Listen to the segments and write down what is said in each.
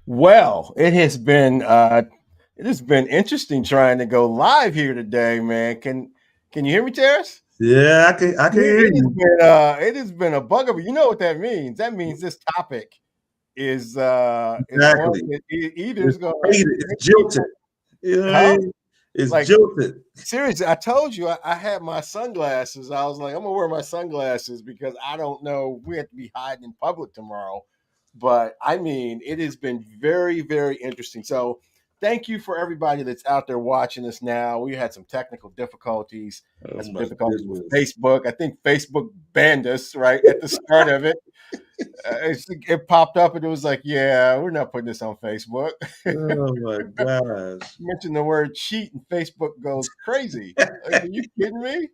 Well, it has been interesting trying to go live here today, man. Can you hear me, Terrace? Yeah, I can hear you. It has been a bugaboo. You know what that means? That means this topic is one Exactly. that either It's is going to faded. It's make jilted. people, You know what I huh? mean? It's Like jilted. seriously, I told you I had my sunglasses. I was like, I'm gonna wear my sunglasses because I don't know. We have to be hiding in public tomorrow. But I mean, it has been very, very interesting. So thank you for everybody that's out there watching us now. We had some technical difficulties, Oh had some my difficulties with goodness. Facebook. I think Facebook banned us right at the start of it. It popped up and it was like, yeah, we're not putting this on Facebook. Oh my gosh. Mention the word cheat and Facebook goes crazy. Like, are you kidding me?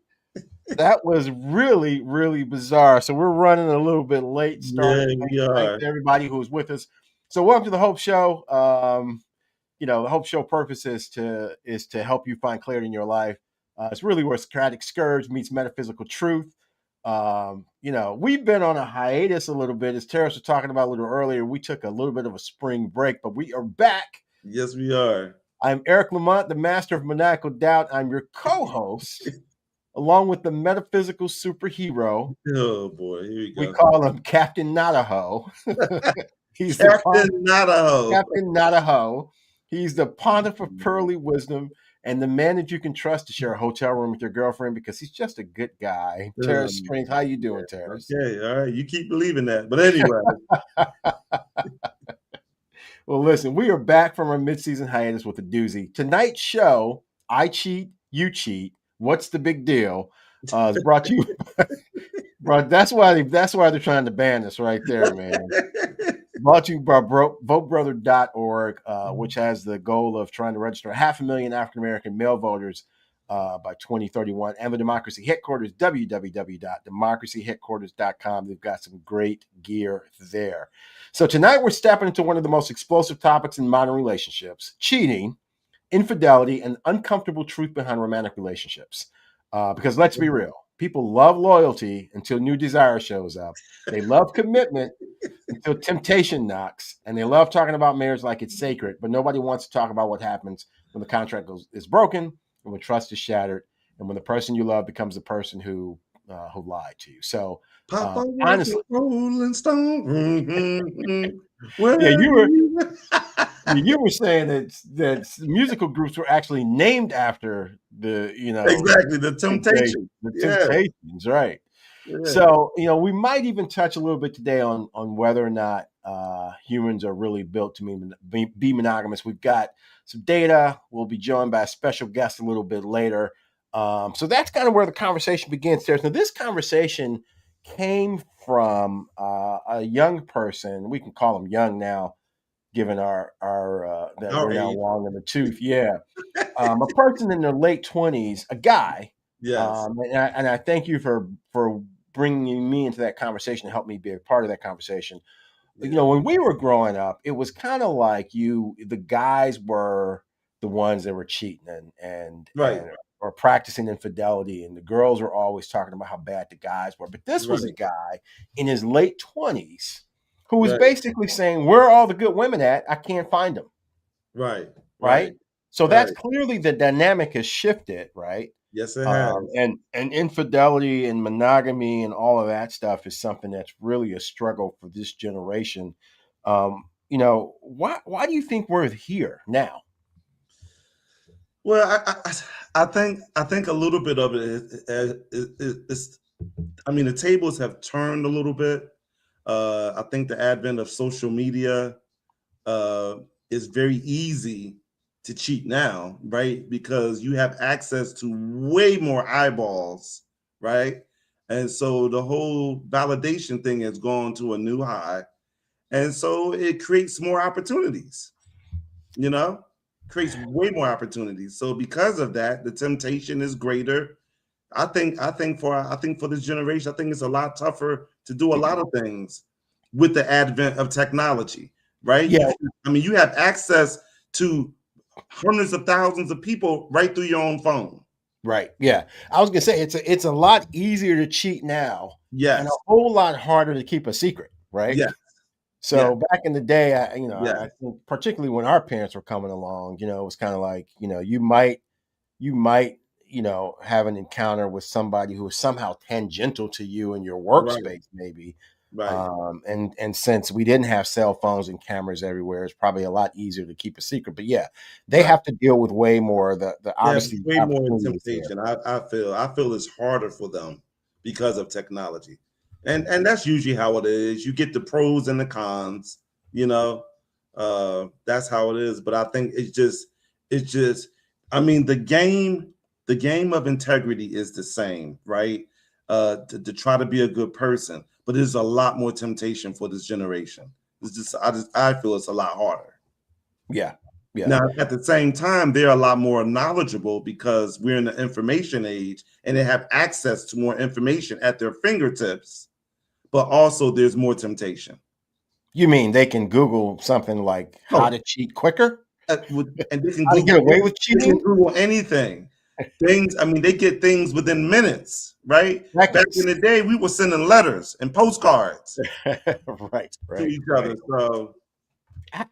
That was really, really bizarre. So we're running a little bit late Yeah, starting. we Thanks are. to everybody who was with us. So welcome to the Hope Show. The Hope Show purpose is to help you find clarity in your life. It's really where Socratic scourge meets metaphysical truth. We've been on a hiatus a little bit. As Terrence was talking about a little earlier, we took a little bit of a spring break, but we are back. Yes, we are. I'm Eric Lamont, the master of maniacal doubt. I'm your co-host, along with the metaphysical superhero. Oh boy, here we We go. call him Captain Navajo. He's the Captain Navajo. Captain Navajo. He's the pontiff of pearly wisdom and the man that you can trust to share a hotel room with your girlfriend because he's just a good guy. Terrace Um, Strength, how you doing, yeah, Terrace? okay, all right. You keep believing that. But anyway, Well, listen, we are back from our mid-season hiatus with a doozy. Tonight's show, I cheat, you cheat. What's the big deal? Is brought to you, bro. That's why they're trying to ban us right there, man. Brought to you by votebrother.org, which has the goal of trying to register 500,000 African American male voters by 2031. And the Democracy Headquarters, www.democracyheadquarters.com. They've got some great gear there. So tonight we're stepping into one of the most explosive topics in modern relationships: cheating, infidelity, and uncomfortable truth behind romantic relationships. Because let's be real, people love loyalty until new desire shows up. They love commitment until temptation knocks, and they love talking about marriage like it's sacred, but nobody wants to talk about what happens when the contract is broken, and when trust is shattered, and when the person you love becomes the person who lied to you. So Papa was a honestly, Rolling Stone. Where yeah, you were you? you were saying that musical groups were actually named after Exactly, the temptation. the Yeah, Temptations, right? yeah. So, we might even touch a little bit today on whether or not humans are really built to be monogamous. We've got some data. We'll be joined by a special guest a little bit later. So that's kind of where the conversation begins. Now, this conversation came from a young person. We can call him young now, given our that we're Our now age. long in the tooth. Yeah, a person in their late 20s, a guy, Yes. and I thank you for bringing me into that conversation to help me be a part of that conversation. Yeah. When we were growing up, it was kind of like the guys were the ones that were cheating Right. and or practicing infidelity, and the girls were always talking about how bad the guys were. But this was a Right. guy in his late 20s who was Right. basically saying, "Where are all the good women at? I can't find them." Right. Right. Right? So that's Right. clearly the dynamic has shifted, right? Yes, it has. And infidelity and monogamy and all of that stuff is something that's really a struggle for this generation. Why do you think we're here now? Well, I think a little bit of it is I mean, the tables have turned a little bit. I think the advent of social media uh, is very easy to cheat now, right? Because you have access to way more eyeballs, right? And so the whole validation thing has gone to a new high. And so it creates more opportunities, you know, creates way more opportunities. So because of that, the temptation is greater. I think for this generation, I think it's a lot tougher to do a lot of things with the advent of technology, right? Yeah, You have access to hundreds of thousands of people right through your own phone. right. Yeah. I was gonna say it's a lot easier to cheat now and a Yes, whole lot harder to keep a secret, right? yes, Yeah, So back in the day, yeah, I think particularly when our parents were coming along, it was kind of like, you might, have an encounter with somebody who is somehow tangential to you in your right, workspace, maybe. right, And since we didn't have cell phones and cameras everywhere, it's probably a lot easier to keep a secret. But yeah, they right. have to deal with way more. The They have obviously way more opportunities there. temptation. I feel it's harder for them because of technology. And that's usually how it is. You get the pros and the cons, you know. That's how it is. But I think it's just I mean the game of integrity is the same, right? To try to be a good person, but there's a lot more temptation for this generation. I feel it's a lot harder. Yeah, yeah. Now, at the same time, they're a lot more knowledgeable because we're in the information age and they have access to more information at their fingertips, but also there's more temptation. You mean they can Google something like how Oh, to cheat quicker, and they can how to get Google away with they can cheating? Google anything. Things, I mean, they get things within minutes, right? Back in Seconds. the day, we were sending letters and postcards Right, to right, each other. right. So,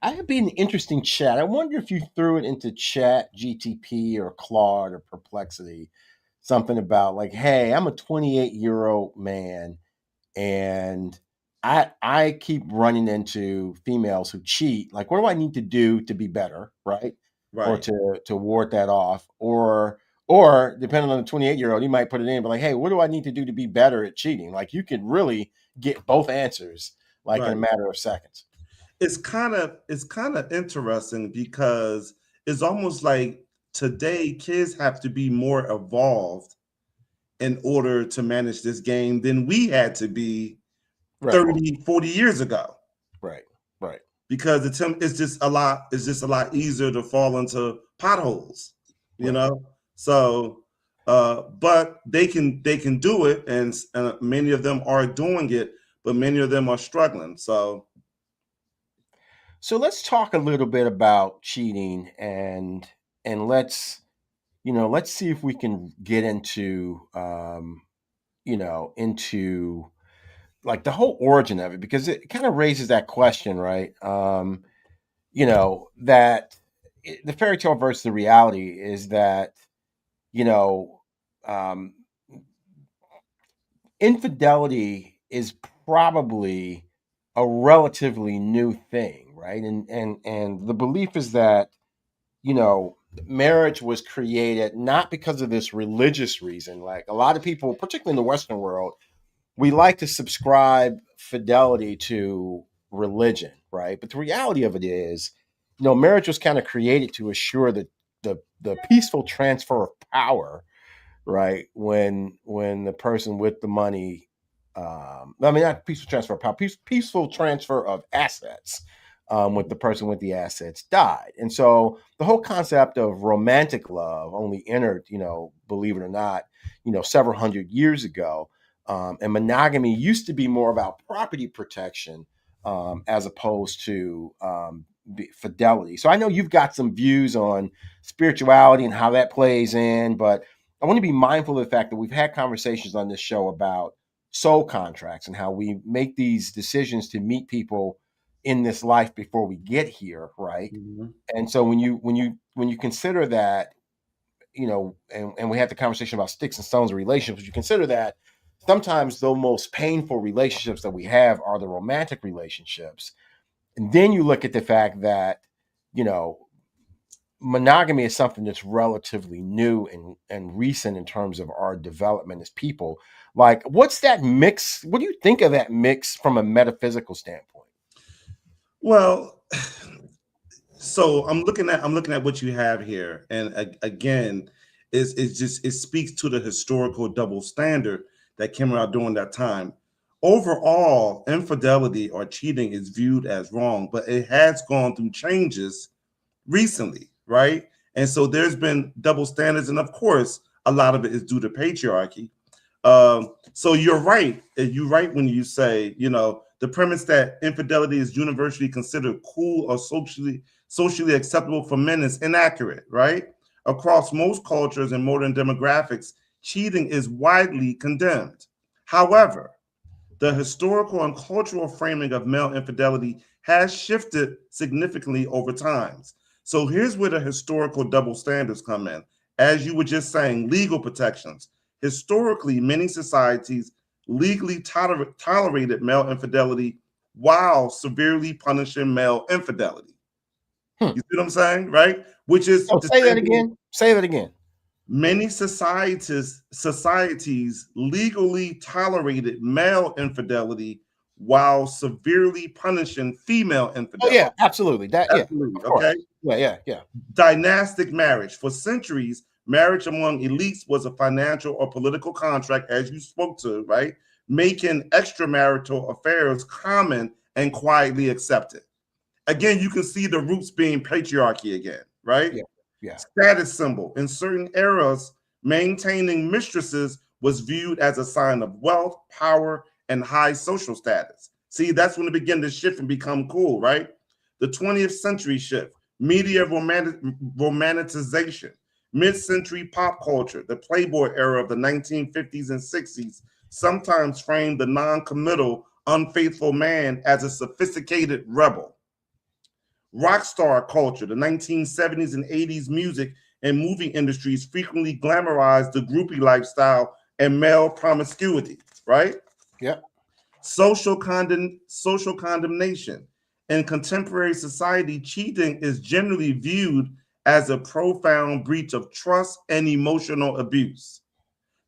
I'd be an interesting chat. I wonder if you threw it into Chat GTP or Claude or Perplexity, something about like, hey, I'm a 28-year-old man and I keep running into females who cheat. Like, what do I need to do to be better, right? Or right, to ward that off? Or depending on the 28-year-old, you might put it in, but like, hey, what do I need to do to be better at cheating? Like you could really get both answers like in a right. matter of seconds. It's kind of interesting because it's almost like today kids have to be more evolved in order to manage this game than we had to be Right, 30, 40 years ago, right, right. because it's just a lot easier to fall into potholes, you Right. know. So but they can do it, and many of them are doing it, but many of them are struggling. So So let's talk a little bit about cheating and let's see if we can get into like the whole origin of it because it kind of raises that question, right? That the fairy tale versus the reality is that, you know, um infidelity is probably a relatively new thing, right? And the belief is that, marriage was created not because of this religious reason. Like a lot of people, particularly in the Western world, we like to subscribe fidelity to religion, right? But the reality of it is, marriage was kind of created to assure that the peaceful transfer of power, right? When the person with the money, I mean, not peaceful transfer of power, peaceful transfer of assets, with the person with the assets died. And so the whole concept of romantic love only entered, believe it or not, several hundred years ago. And monogamy used to be more about property protection, as opposed to fidelity. So I know you've got some views on spirituality and how that plays in, but I want to be mindful of the fact that we've had conversations on this show about soul contracts and how we make these decisions to meet people in this life before we get here, right? mhm. And so when you consider that, and we had the conversation about sticks and stones in relationships, you consider that sometimes the most painful relationships that we have are the romantic relationships. And then you look at the fact that, you know, monogamy is something that's relatively new and recent in terms of our development as people. Like, what's that mix? What do you think of that mix from a metaphysical standpoint? Well, so I'm looking at what you have here, and again, it speaks to the historical double standard that came out during that time. Overall, infidelity or cheating is viewed as wrong, but it has gone through changes recently, right? And so there's been double standards, and of course, a lot of it is due to patriarchy. So you're right. You're right when you say, the premise that infidelity is universally considered cool or socially acceptable for men is inaccurate, right? Across most cultures and modern demographics, cheating is widely condemned. However, the historical and cultural framing of male infidelity has shifted significantly over time. So here's where the historical double standards come in. As you were just saying, legal protections. Historically, many societies legally tolerated male infidelity while severely punishing male infidelity. You see what I'm saying, right? Which is Oh, say that again. Say that again. Many societies legally tolerated male infidelity while severely punishing female infidelity. Oh yeah, absolutely. Absolutely. Yeah, okay. Yeah. Dynastic marriage. For centuries, marriage among elites was a financial or political contract, as you spoke to, right? Making extramarital affairs common and quietly accepted. Again, you can see the roots being patriarchy again, right? Yeah. Status symbol. In certain eras, maintaining mistresses was viewed as a sign of wealth, power, and high social status. See, that's when it began to shift and become cool, right? The 20th century shift, media romanticization, mid-century pop culture, the Playboy era of the 1950s and 60s sometimes framed the non-committal, unfaithful man as a sophisticated rebel. Rock star culture, the 1970s and 80s music and movie industries frequently glamorized the groupie lifestyle and male promiscuity, right? Yep. Social condemnation. In contemporary society, cheating is generally viewed as a profound breach of trust and emotional abuse.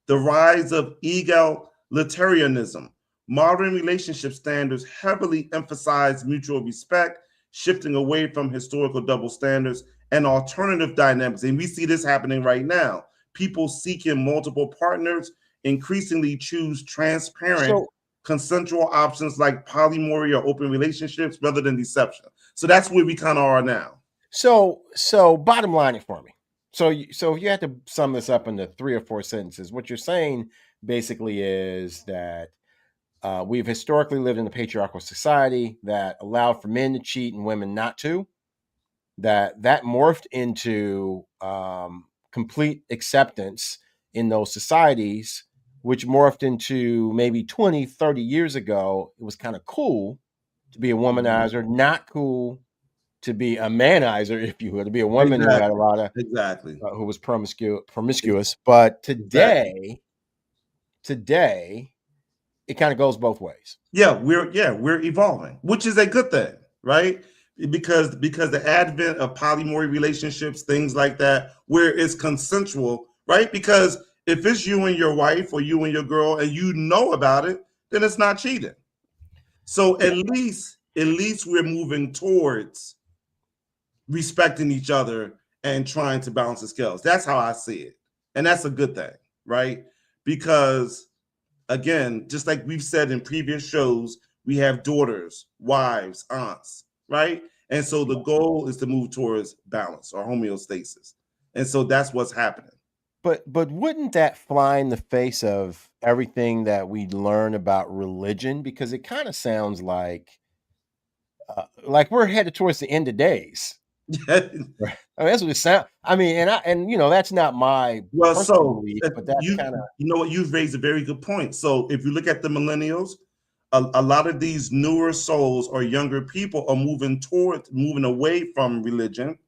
The rise of egalitarianism. Modern relationship standards heavily emphasize mutual respect, shifting away from historical double standards and alternative dynamics. And we see this happening right now. People seeking multiple partners increasingly choose transparent, consensual options like polyamory or open relationships rather than deception. So that's where we kind of are now. So bottom line it for me. So if you had to sum this up into 3 or 4 sentences, what you're saying basically is that we've historically lived in a patriarchal society that allowed for men to cheat and women not to. That morphed into complete acceptance in those societies, which morphed into maybe 20, 30 years ago. It was kind of cool to be a womanizer, not cool to be a manizer, if you will, to be a woman who had a lot of who was promiscuous. But today, it kind of goes both ways. We're evolving, which is a good thing, right? Because the advent of polyamory relationships, things like that, where it's consensual, right? Because if it's you and your wife or you and your girl and you know about it, then it's not cheating. So at least we're moving towards respecting each other and trying to balance the scales. That's how I see it. And that's a good thing, right? Because again, just like we've said in previous shows, we have daughters, wives, aunts, right? And so the goal is to move towards balance or homeostasis. And so that's what's happening. But wouldn't that fly in the face of everything that we learn about religion? Because it kind of sounds like we're headed towards the end of days. I mean, that's what it sounds. I mean, and that's not my belief, but that's kind of what, you've raised a very good point. So if you look at the millennials, a lot of these newer souls or younger people are moving away from religion,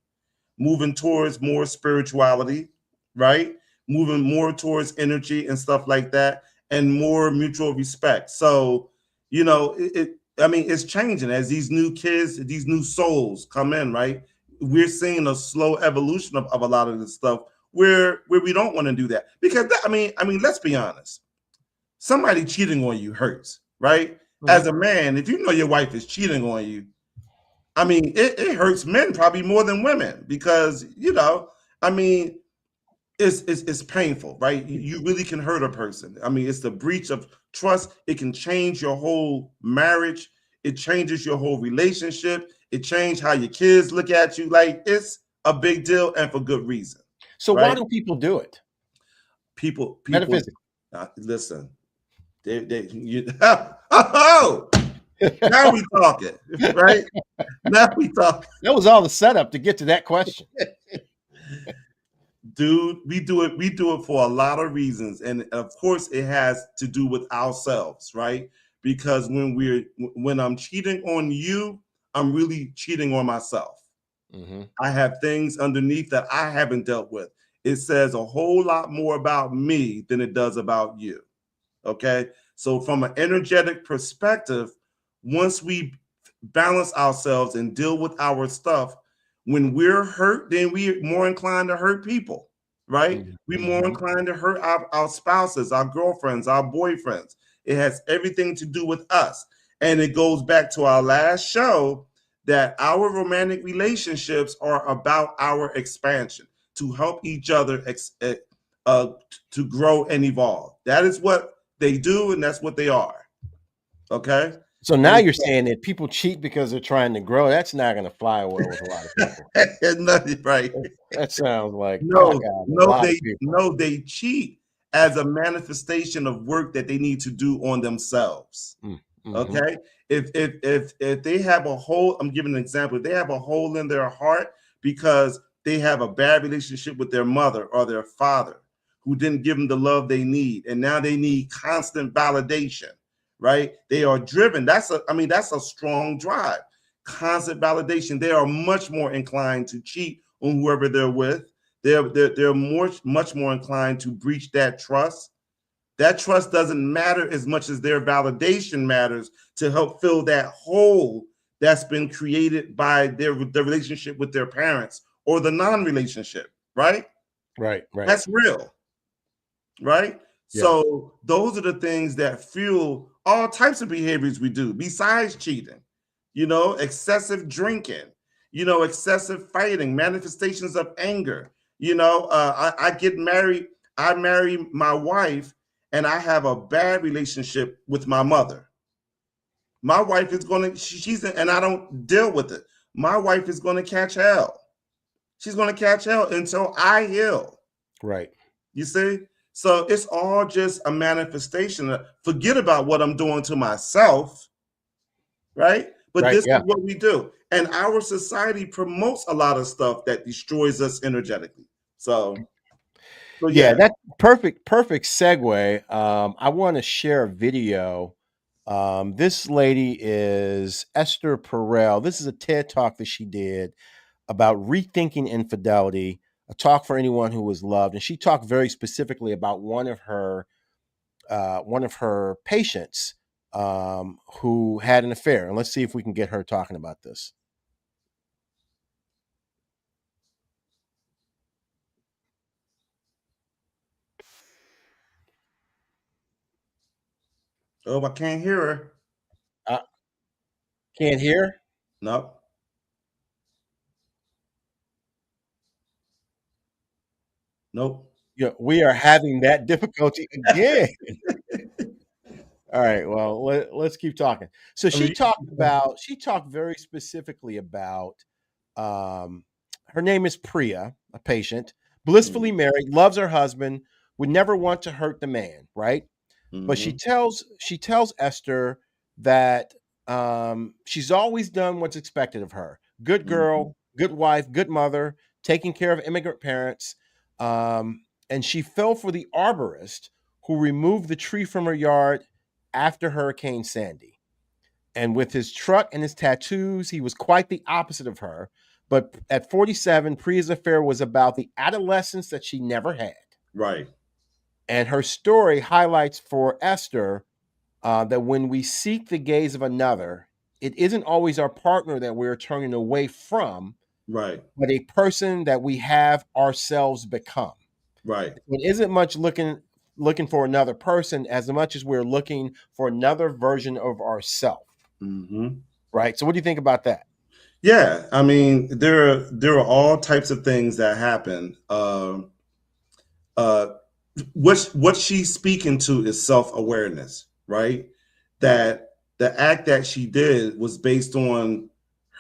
moving towards more spirituality, right? Moving more towards energy and stuff like that, and more mutual respect. So, it's changing as these new kids, these new souls come in, right? We're seeing a slow evolution of a lot of this stuff where we don't want to do that. Because, let's be honest. Somebody cheating on you hurts, right? Mm-hmm. As a man, if you know your wife is cheating on you, it hurts men probably more than women because, it's painful, right? You really can hurt a person. It's the breach of trust. It can change your whole marriage. It changes your whole relationship. It changed how your kids look at you. Like, it's a big deal and for good reason. So right? Why do people do it? People metaphysically. Listen, now we talking, right? Now we talking. That was all the setup to get to that question. Dude, we do it for a lot of reasons. And of course, it has to do with ourselves, right? because when I'm cheating on you, I'm really cheating on myself. Mm-hmm. I have things underneath that I haven't dealt with. It says a whole lot more about me than it does about you. Okay. So, from an energetic perspective, once we balance ourselves and deal with our stuff, when we're hurt, then we're more inclined to hurt people, right? Mm-hmm. We're more inclined to hurt our spouses, our girlfriends, our boyfriends. It has everything to do with us. And it goes back to our last show that our romantic relationships are about our expansion to help each other to grow and evolve. That is what they do, and that's what they are. Okay. So now you're saying that people cheat because they're trying to grow. That's not going to fly well with a lot of people. Nothing, right? That sounds like cock out a lot of people. They cheat as a manifestation of work that they need to do on themselves. Mm-hmm. Okay. If they have a hole, I'm giving an example. If they have a hole in their heart because they have a bad relationship with their mother or their father who didn't give them the love they need, and now they need constant validation, right? They are driven. That's a strong drive. Constant validation. They are much more inclined to cheat on whoever they're with. They're much more inclined to breach that trust. That trust doesn't matter as much as their validation matters to help fill that hole that's been created by the relationship with their parents or the non-relationship, right? Right. That's real, right? Yeah. So those are the things that fuel all types of behaviors we do besides cheating, excessive drinking, excessive fighting, manifestations of anger. I get married. I marry my wife and I have a bad relationship with my mother. My wife is and I don't deal with it. My wife is going to catch hell. She's going to catch hell until I heal. Right. You see? So it's all just a manifestation. Forget about what I'm doing to myself, right? But right, this is what we do. And our society promotes a lot of stuff that destroys us energetically. So yeah, that's perfect segue. I want to share a video. This lady is Esther Perel. This is a TED Talk that she did about rethinking infidelity, a talk for anyone who was loved. And she talked very specifically about one of her patients who had an affair. And let's see if we can get her talking about this. Oh, I can't hear her. Can't hear? No. Nope. Yeah, we are having that difficulty again. All right. Well, let's keep talking. So she talked very specifically about her name is Priya, a patient, blissfully married, loves her husband, would never want to hurt the man, right? Mm-hmm. But she tells Esther that she's always done what's expected of her. Good girl, good wife, good mother, taking care of immigrant parents. And she fell for the arborist who removed the tree from her yard after Hurricane Sandy. And with his truck and his tattoos, he was quite the opposite of her. But at 47, Priya's affair was about the adolescence that she never had. Right. And her story highlights for Esther that when we seek the gaze of another, it isn't always our partner that we're turning away from, right? But a person that we have ourselves become. Right. It isn't much looking for another person as much as we're looking for another version of ourselves. Mm-hmm. Right. So what do you think about that? Yeah, I mean, there are all types of things that happen. What she's speaking to is self-awareness, right? That the act that she did was based on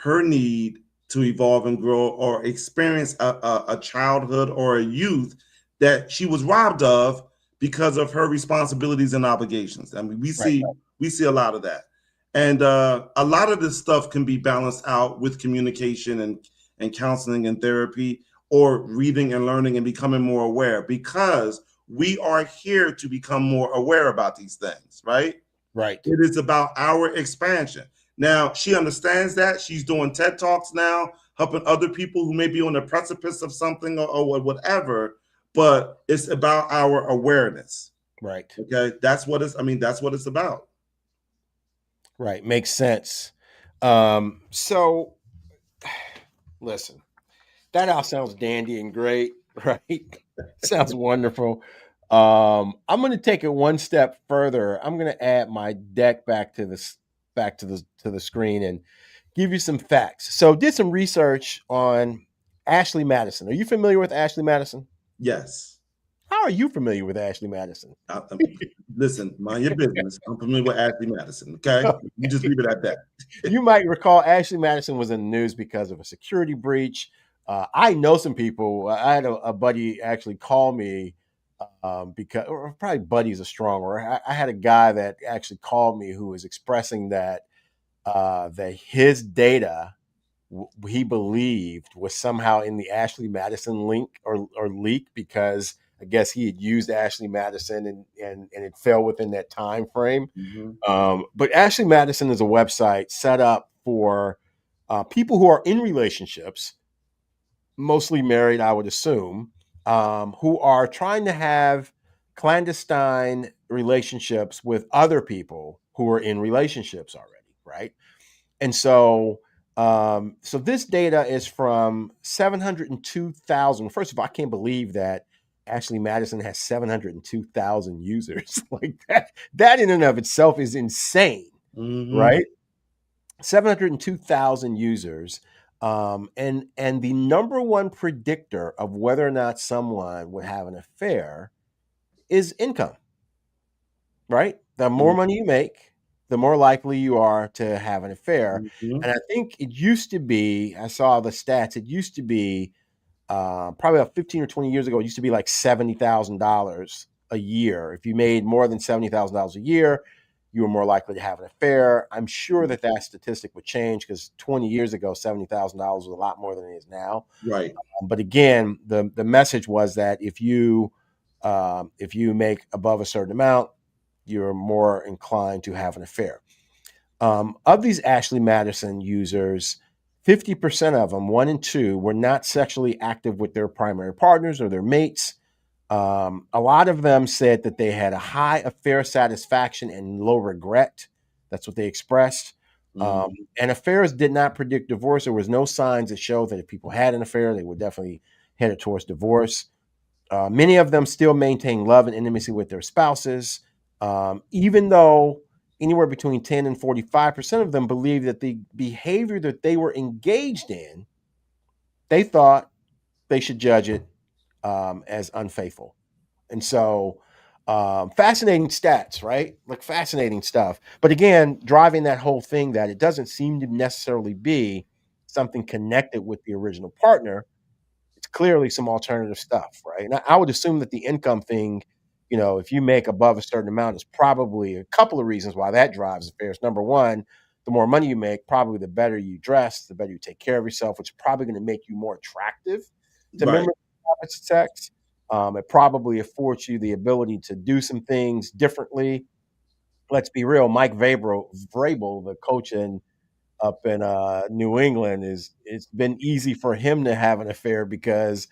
her need to evolve and grow or experience a childhood or a youth that she was robbed of because of her responsibilities and obligations. I mean, we see a lot of that. And a lot of this stuff can be balanced out with communication and counseling and therapy, or reading and learning and becoming more aware, because we are here to become more aware about these things, right? Right. It is about our expansion. Now, she understands that. She's doing TED Talks now, helping other people who may be on the precipice of something or whatever, but it's about our awareness. Right. Okay. That's what it's about. Right. Makes sense. So listen, that all sounds dandy and great, right? Sounds wonderful. I'm going to take it one step further. I'm going to add my deck back to the screen and give you some facts. So, did some research on Ashley Madison. Are you familiar with Ashley Madison? Yes. How are you familiar with Ashley Madison? Listen, mind your business. I'm familiar with Ashley Madison. Okay. You just leave it at that. You might recall Ashley Madison was in the news because of a security breach. I know some people. I had a buddy actually call me because, or probably buddy's a strong word. I had a guy that actually called me who was expressing that that his data he believed was somehow in the Ashley Madison link or leak because I guess he had used Ashley Madison and it fell within that time frame. But Ashley Madison is a website set up for people who are in relationships, mostly married, I would assume, who are trying to have clandestine relationships with other people who are in relationships already, right? And so this data is from 702,000. First of all, I can't believe that Ashley Madison has 702,000 users. Like that in and of itself is insane, right? 702,000 users. And the number one predictor of whether or not someone would have an affair is income, right? The more money you make, the more likely you are to have an affair. And I think it used to be, I saw the stats, it used to be probably about 15 or 20 years ago, it used to be like $70,000 a year. If you made more than $70,000 a year, you were more likely to have an affair. I'm sure that statistic would change because 20 years ago, $70,000 was a lot more than it is now. Right. But again, the message was that if you make above a certain amount, you're more inclined to have an affair. Of these Ashley Madison users, 50% of them, 1 in 2, were not sexually active with their primary partners or their mates. A lot of them said that they had a high affair satisfaction and low regret. That's what they expressed. And affairs did not predict divorce. There was no signs that showed that if people had an affair, they would definitely headed towards divorce. Many of them still maintain love and intimacy with their spouses, even though anywhere between 10 and 45% of them believe that the behavior that they were engaged in, they thought they should judge it as unfaithful. And so, fascinating stats, right? Like fascinating stuff. But again, driving that whole thing that it doesn't seem to necessarily be something connected with the original partner. It's clearly some alternative stuff, right? And I would assume that the income thing, if you make above a certain amount, is probably a couple of reasons why that drives affairs. Number one, the more money you make, probably the better you dress, the better you take care of yourself, which is probably going to make you more attractive to members of the opposite sex. It probably affords you the ability to do some things differently. Let's be real. Mike Vrabel, the coach up in New England, it's been easy for him to have an affair because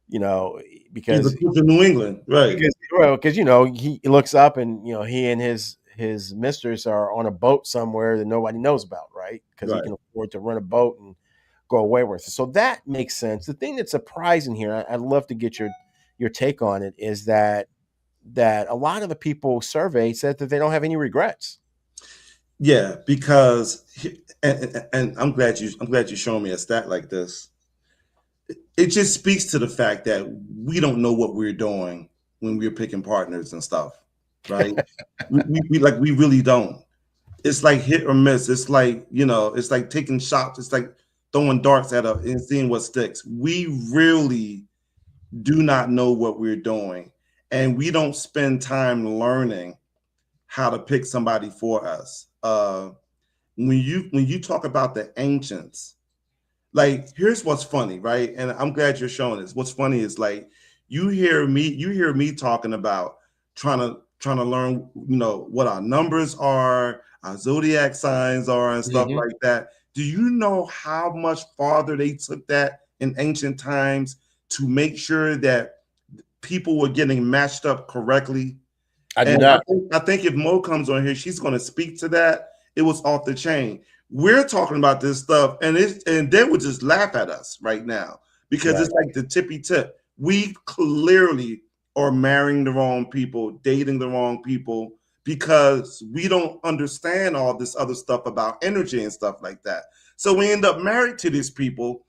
he's a coach in New England, right? Because he looks up and he and his mistress are on a boat somewhere that nobody knows about, right? Because he can afford to rent a boat and go away with it. So that makes sense. The thing that's surprising here, I'd love to get your take on it, is that a lot of the people surveyed said that they don't have any regrets. Yeah, because and I'm glad you showed me a stat like this. It just speaks to the fact that we don't know what we're doing when we're picking partners and stuff, right? we really don't. It's like hit or miss. It's like it's like taking shots. It's like throwing darts and seeing what sticks. We really do not know what we're doing, and we don't spend time learning how to pick somebody for us. When you talk about the ancients, like here's what's funny, right? And I'm glad you're showing this. What's funny is like you hear me talking about trying to trying to learn, what our numbers are, our zodiac signs are, and stuff Mhm. like that. Do you know how much farther they took that in ancient times to make sure that people were getting matched up correctly? I did And not. I think if Mo comes on here, she's going to speak to that. It was off the chain. We're talking about this stuff, and they would just laugh at us right now because Right. it's like the tippy tip. We clearly are marrying the wrong people, dating the wrong people because we don't understand all this other stuff about energy and stuff like that. So we end up married to these people,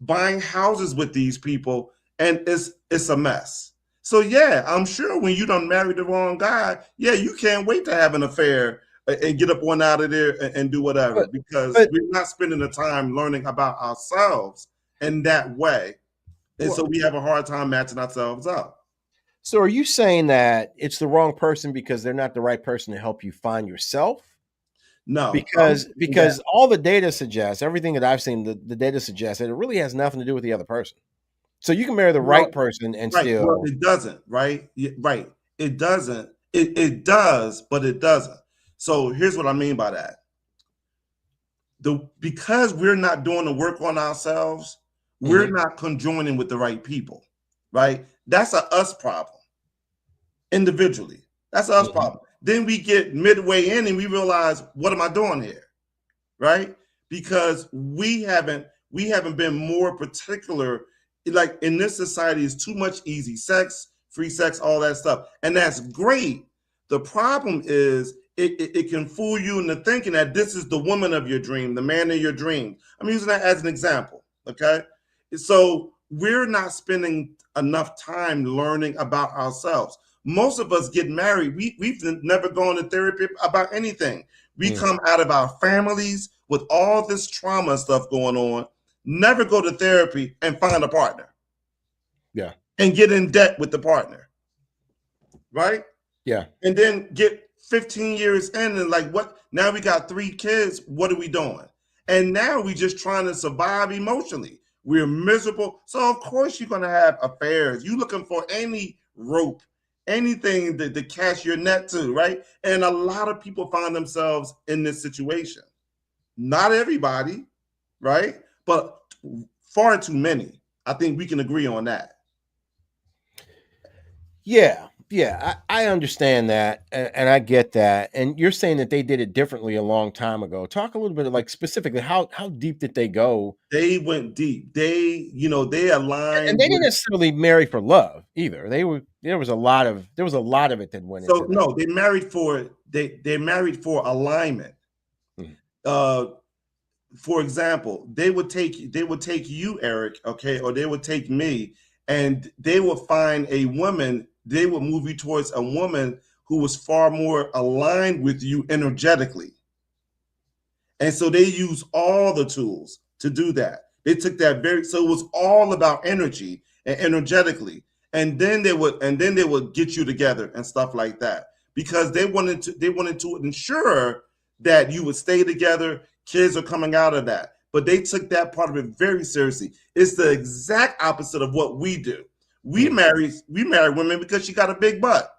buying houses with these people, and it's a mess. So yeah, I'm sure when you done married the wrong guy, yeah, you can't wait to have an affair and get up one out of there and do whatever But because but we're not spending the time learning about ourselves in that way. And wha so we have a hard time matching ourselves up. so are you saying that it's the wrong person because they're not the right person to help you find yourself? No, I'm saying that Because all the data suggests, everything that I've seen, the data suggests that it really has nothing to do with the other person. So you can marry the right well, person and right. Well, still it doesn't, right? Right. It doesn't. It does, but it doesn't. So here's what I mean by that. Because we're not doing the work on ourselves, we're Mhm. not conjoining with the right people, right? That's a us problem individually. That's us Mhm. problem. Then we get midway in and we realize, what am I doing here, right? Because we haven't been more particular. Like in this society, is too much easy sex, free sex, all that stuff, and that's great. The problem is it can fool you into thinking that this is the woman of your dream, the man of your dream. I'm using that as an example, okay? So we're not spending enough time learning about ourselves. Most of us get married. We've never gone to therapy about anything. We Mm. come out of our families with all this trauma stuff going on, never go to therapy and find a partner Yeah. and get in debt with the partner, right? Yeah. And then get 15 years in and like, what? Now we got 3 kids. What are we doing? And now we just trying to survive emotionally. We're miserable. So of course you're gonna have affairs. You looking for any rope, anything to cast your net to, right? And a lot of people find themselves in this situation. Not everybody, right? But far too many. I think we can agree on that. Yeah. Yeah. I understand that and I get that. And you're saying that they did it differently a long time ago. Talk a little bit of like specifically how deep did they go? They went deep. They And aligned they didn't with. necessarily marry for love either. There was a lot of it that went So into that. no, they married for alignment. Mhm. Uh, for example, they would take you, Eric, okay, or they would take me, and they would find a woman. They would move you towards a woman who was far more aligned with you energetically. And so they use all the tools to do that. They took that so it was all about energy and energetically. And then they would get you together and stuff like that because they wanted to ensure that you would stay together. Kids are coming out of that. But they took that part of it very seriously. It's the exact opposite of what we do. Mm. We marry women because she got a big butt.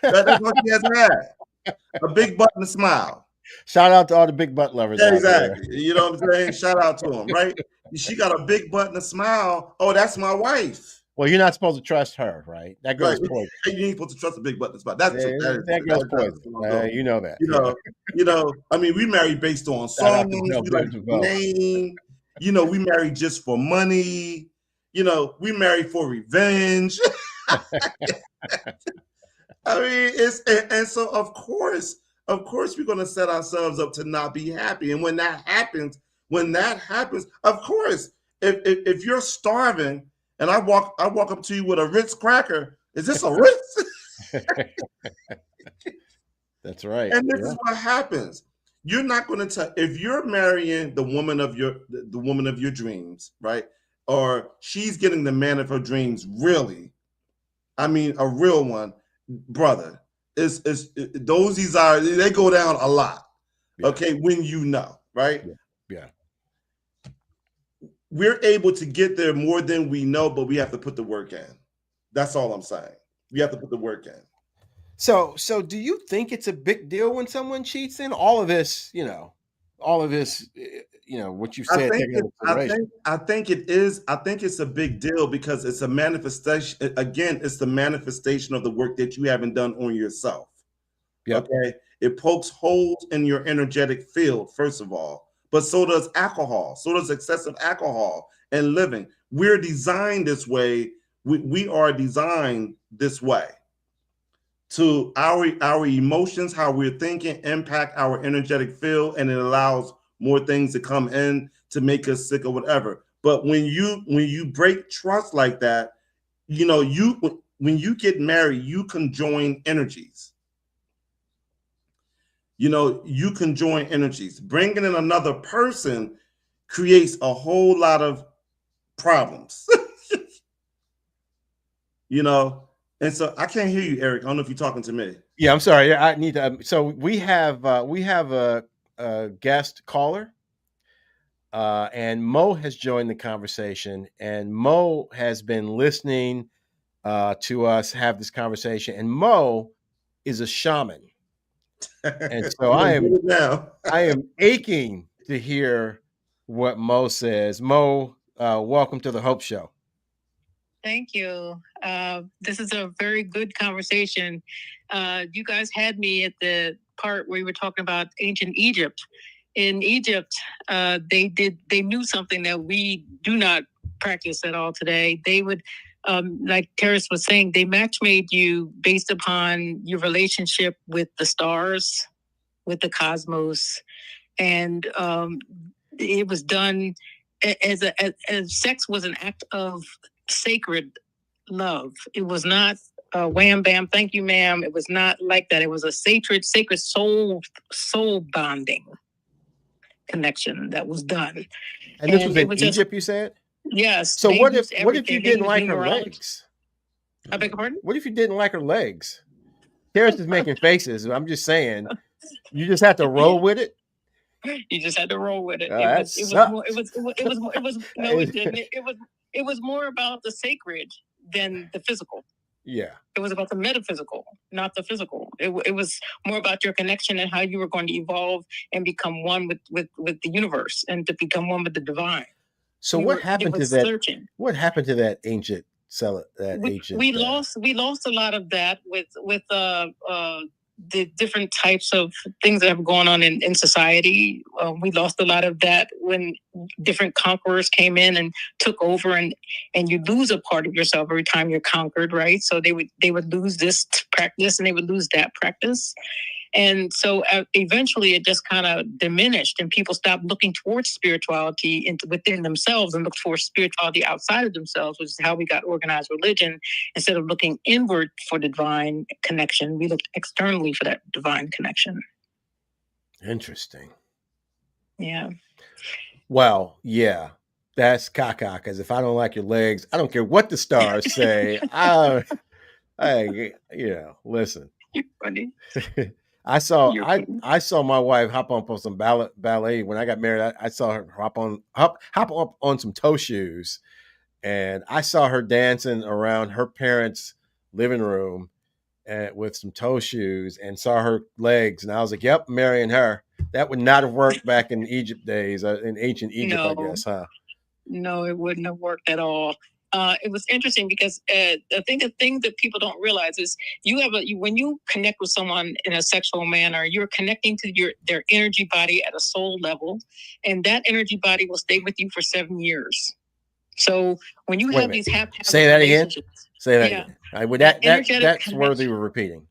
That's what she has had. A big butt and a smile. Shout out to all the big butt lovers Yeah, out there. exactly. You know what I'm saying? Shout out to him, right? She got a big butt and a smile. Oh, that's my wife. Well, you're not supposed to trust her, right? That Right. girl's poison. You ain't supposed to trust a big butt and a smile. That's true. That is That girl's that's poison. wrong though. You know that. You Yeah. know, I mean, we marry based on Shout out to songs, Belle we like Biv DeVoe. name, we marry just for money, we marry for revenge. I mean, and so of course, we're gonna set ourselves up to not be happy. And when that happens, of course, if you're starving and I walk up to you with a Ritz cracker, is this a Ritz? That's right. And this Yeah. is what happens. You're not going to tell if you're marrying the woman of your dreams, right? Or she's getting the man of her dreams, really. I mean, a real one, brother. Those desires, they go down a lot. Yeah. Okay, when right? Yeah. Yeah. We're able to get there more than we know, but we have to put the work in. That's all I'm saying. We have to put the work in. So do you think it's a big deal when someone cheats? In all of this, all of this, what you I said, think taking it, into consideration. I think it is. I think it's a big deal because it's a manifestation. Again, it's the manifestation of the work that you haven't done on yourself. Yep. Okay, it pokes holes in your energetic field. First of all, but so does alcohol. So does excessive alcohol and living. We're designed this way. We are designed this way to our emotions, how we're thinking, impact our energetic field, and it allows more things to come in to make us sick or whatever. But when you break trust like that, you when you get married, you conjoin energies. You conjoin energies. Bringing in another person creates a whole lot of problems. you know, and so I can't hear you, Eric. I don't know if you're talking to me. Yeah, I'm sorry. I need to. So we have a guest caller, and Mo has joined the conversation, and Mo has been listening to us have this conversation, and Mo is a shaman, and so I'm gonna get it now. I am aching to hear what Mo says. Mo, welcome to the Hope Show. Thank you. This is a very good conversation. You guys had me at the part where we were talking about ancient Egypt. In Egypt, they knew something that we do not practice at all today. They would, like Terrace was saying, they match made you based upon your relationship with the stars, with the cosmos, and it was done as sex was an act of sacred love. It was not wham bam, thank you, ma'am. It was not like that. It was a sacred soul bonding connection that was done. And this was in Egypt, you said? Yes. So what if you didn't like her legs? I beg your pardon? What if you didn't like her legs? Terrace is making faces. I'm just saying, you just have to roll with it. You just had to roll with it. No, it didn't. It was more about the sacred than the physical. Yeah. It was about the metaphysical, not the physical. It was more about your connection and how you were going to evolve and become one with the universe and to become one with the divine. So what happened to that? Searching. What happened to that ancient we lost a lot of that with the different types of things that have gone on in society. We lost a lot of that when different conquerors came in and took over, and you lose a part of yourself every time you're conquered, right? So they would lose this practice and they would lose that practice. And so eventually it just kind of diminished and people stopped looking towards spirituality within themselves and looked for spirituality outside of themselves, which is how we got organized religion. Instead of looking inward for the divine connection, we looked externally for that divine connection. Interesting. Yeah. Well, yeah. That's caca, because if I don't like your legs, I don't care what the stars say. Listen. You're funny. I saw my wife hop on some ballet when I got married. I saw her hop up on some toe shoes, and I saw her dancing around her parents' living room with some toe shoes, and saw her legs, and I was like, "Yep, marrying her." That would not have worked back in Egypt days, in ancient Egypt, I guess, huh? No, it wouldn't have worked at all. It was interesting because I think the thing that people don't realize is when you connect with someone in a sexual manner, you're connecting to their energy body at a soul level, and that energy body will stay with you for 7 years. So when you have these say that again. Say that again. That's worthy of repeating.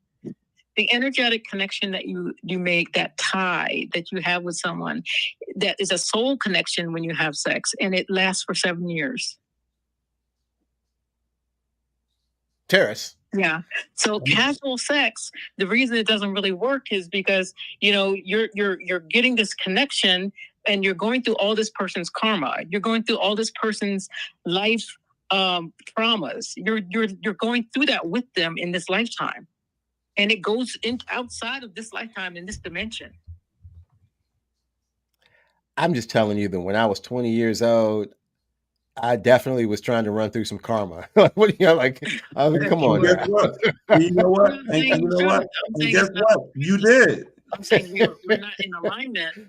The energetic connection that you make, that tie that you have with someone, that is a soul connection when you have sex, and it lasts for 7 years. Terrace. Yeah. So casual sex, the reason it doesn't really work is because, you're getting this connection and you're going through all this person's karma. You're going through all this person's life traumas. You're going through that with them in this lifetime. And it goes outside of this lifetime in this dimension. I'm just telling you that when I was 20 years old, I definitely was trying to run through some karma. What do you know? Like, I mean, come You And on guess were. now. what? And you know what? I'm not And saying you it's know true. what? I'm And saying guess it's not what? You practice. did. I'm saying we're not in alignment.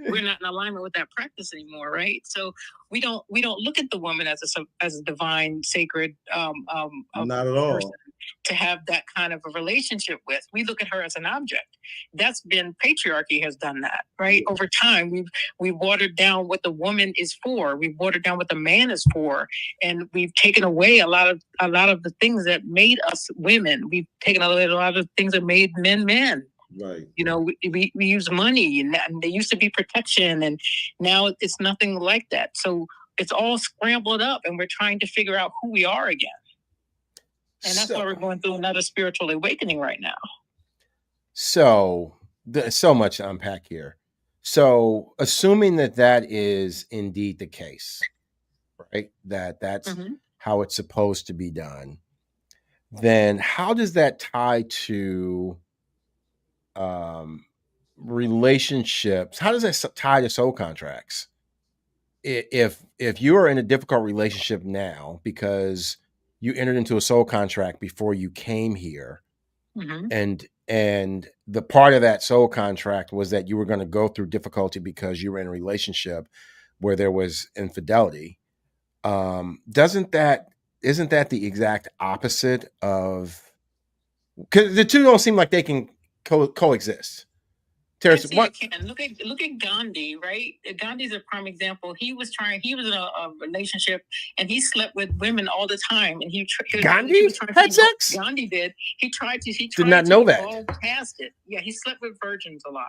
We're not in alignment with that practice anymore, right? So we don't look at the woman as a divine, sacred Not at person all. to have that kind of a relationship with. We look at her as an object. That's been patriarchy has done that, right? Over time, we've watered down what the woman is for. We've watered down what the man is for, and we've taken away a lot of the things that made us women. We've taken away a lot of things that made men men. Right. You know, we use money, and there used to be protection, and now it's nothing like that. So it's all scrambled up, and we're trying to figure out who we are again. And that's why we're going through another spiritual awakening right now. So there's so much to unpack here. So assuming that that is indeed the case, right? That's how it's supposed to be done. Then how does that tie to relationships? How does that tie to soul contracts? If you are in a difficult relationship now because you entered into a soul contract before you came here, and the part of that soul contract was that you were going to go through difficulty because you were in a relationship where there was infidelity, isn't that the exact opposite of, because the two don't seem like they can coexist. Yes, you can. Look at Gandhi, right? Gandhi's a prime example. He was in a relationship, and he slept with women all the time. And Gandhi had sex? Gandhi did. He tried Did not know that. evolve past it. Yeah, he slept with virgins a lot.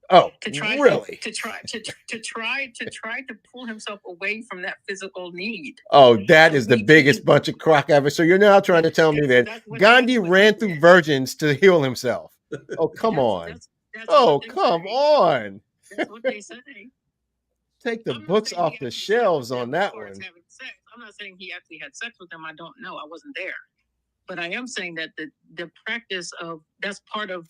Oh, really? To try to pull himself away from that physical need. Oh, that is the biggest bunch of crock ever. So you're now trying to tell me that Gandhi ran through virgins to heal himself. Oh, come on. Come on. That's what they say. Take the books off the shelves on that one. I'm not saying he actually had sex with them. I don't know. I wasn't there. But I am saying that the practice of, that's part of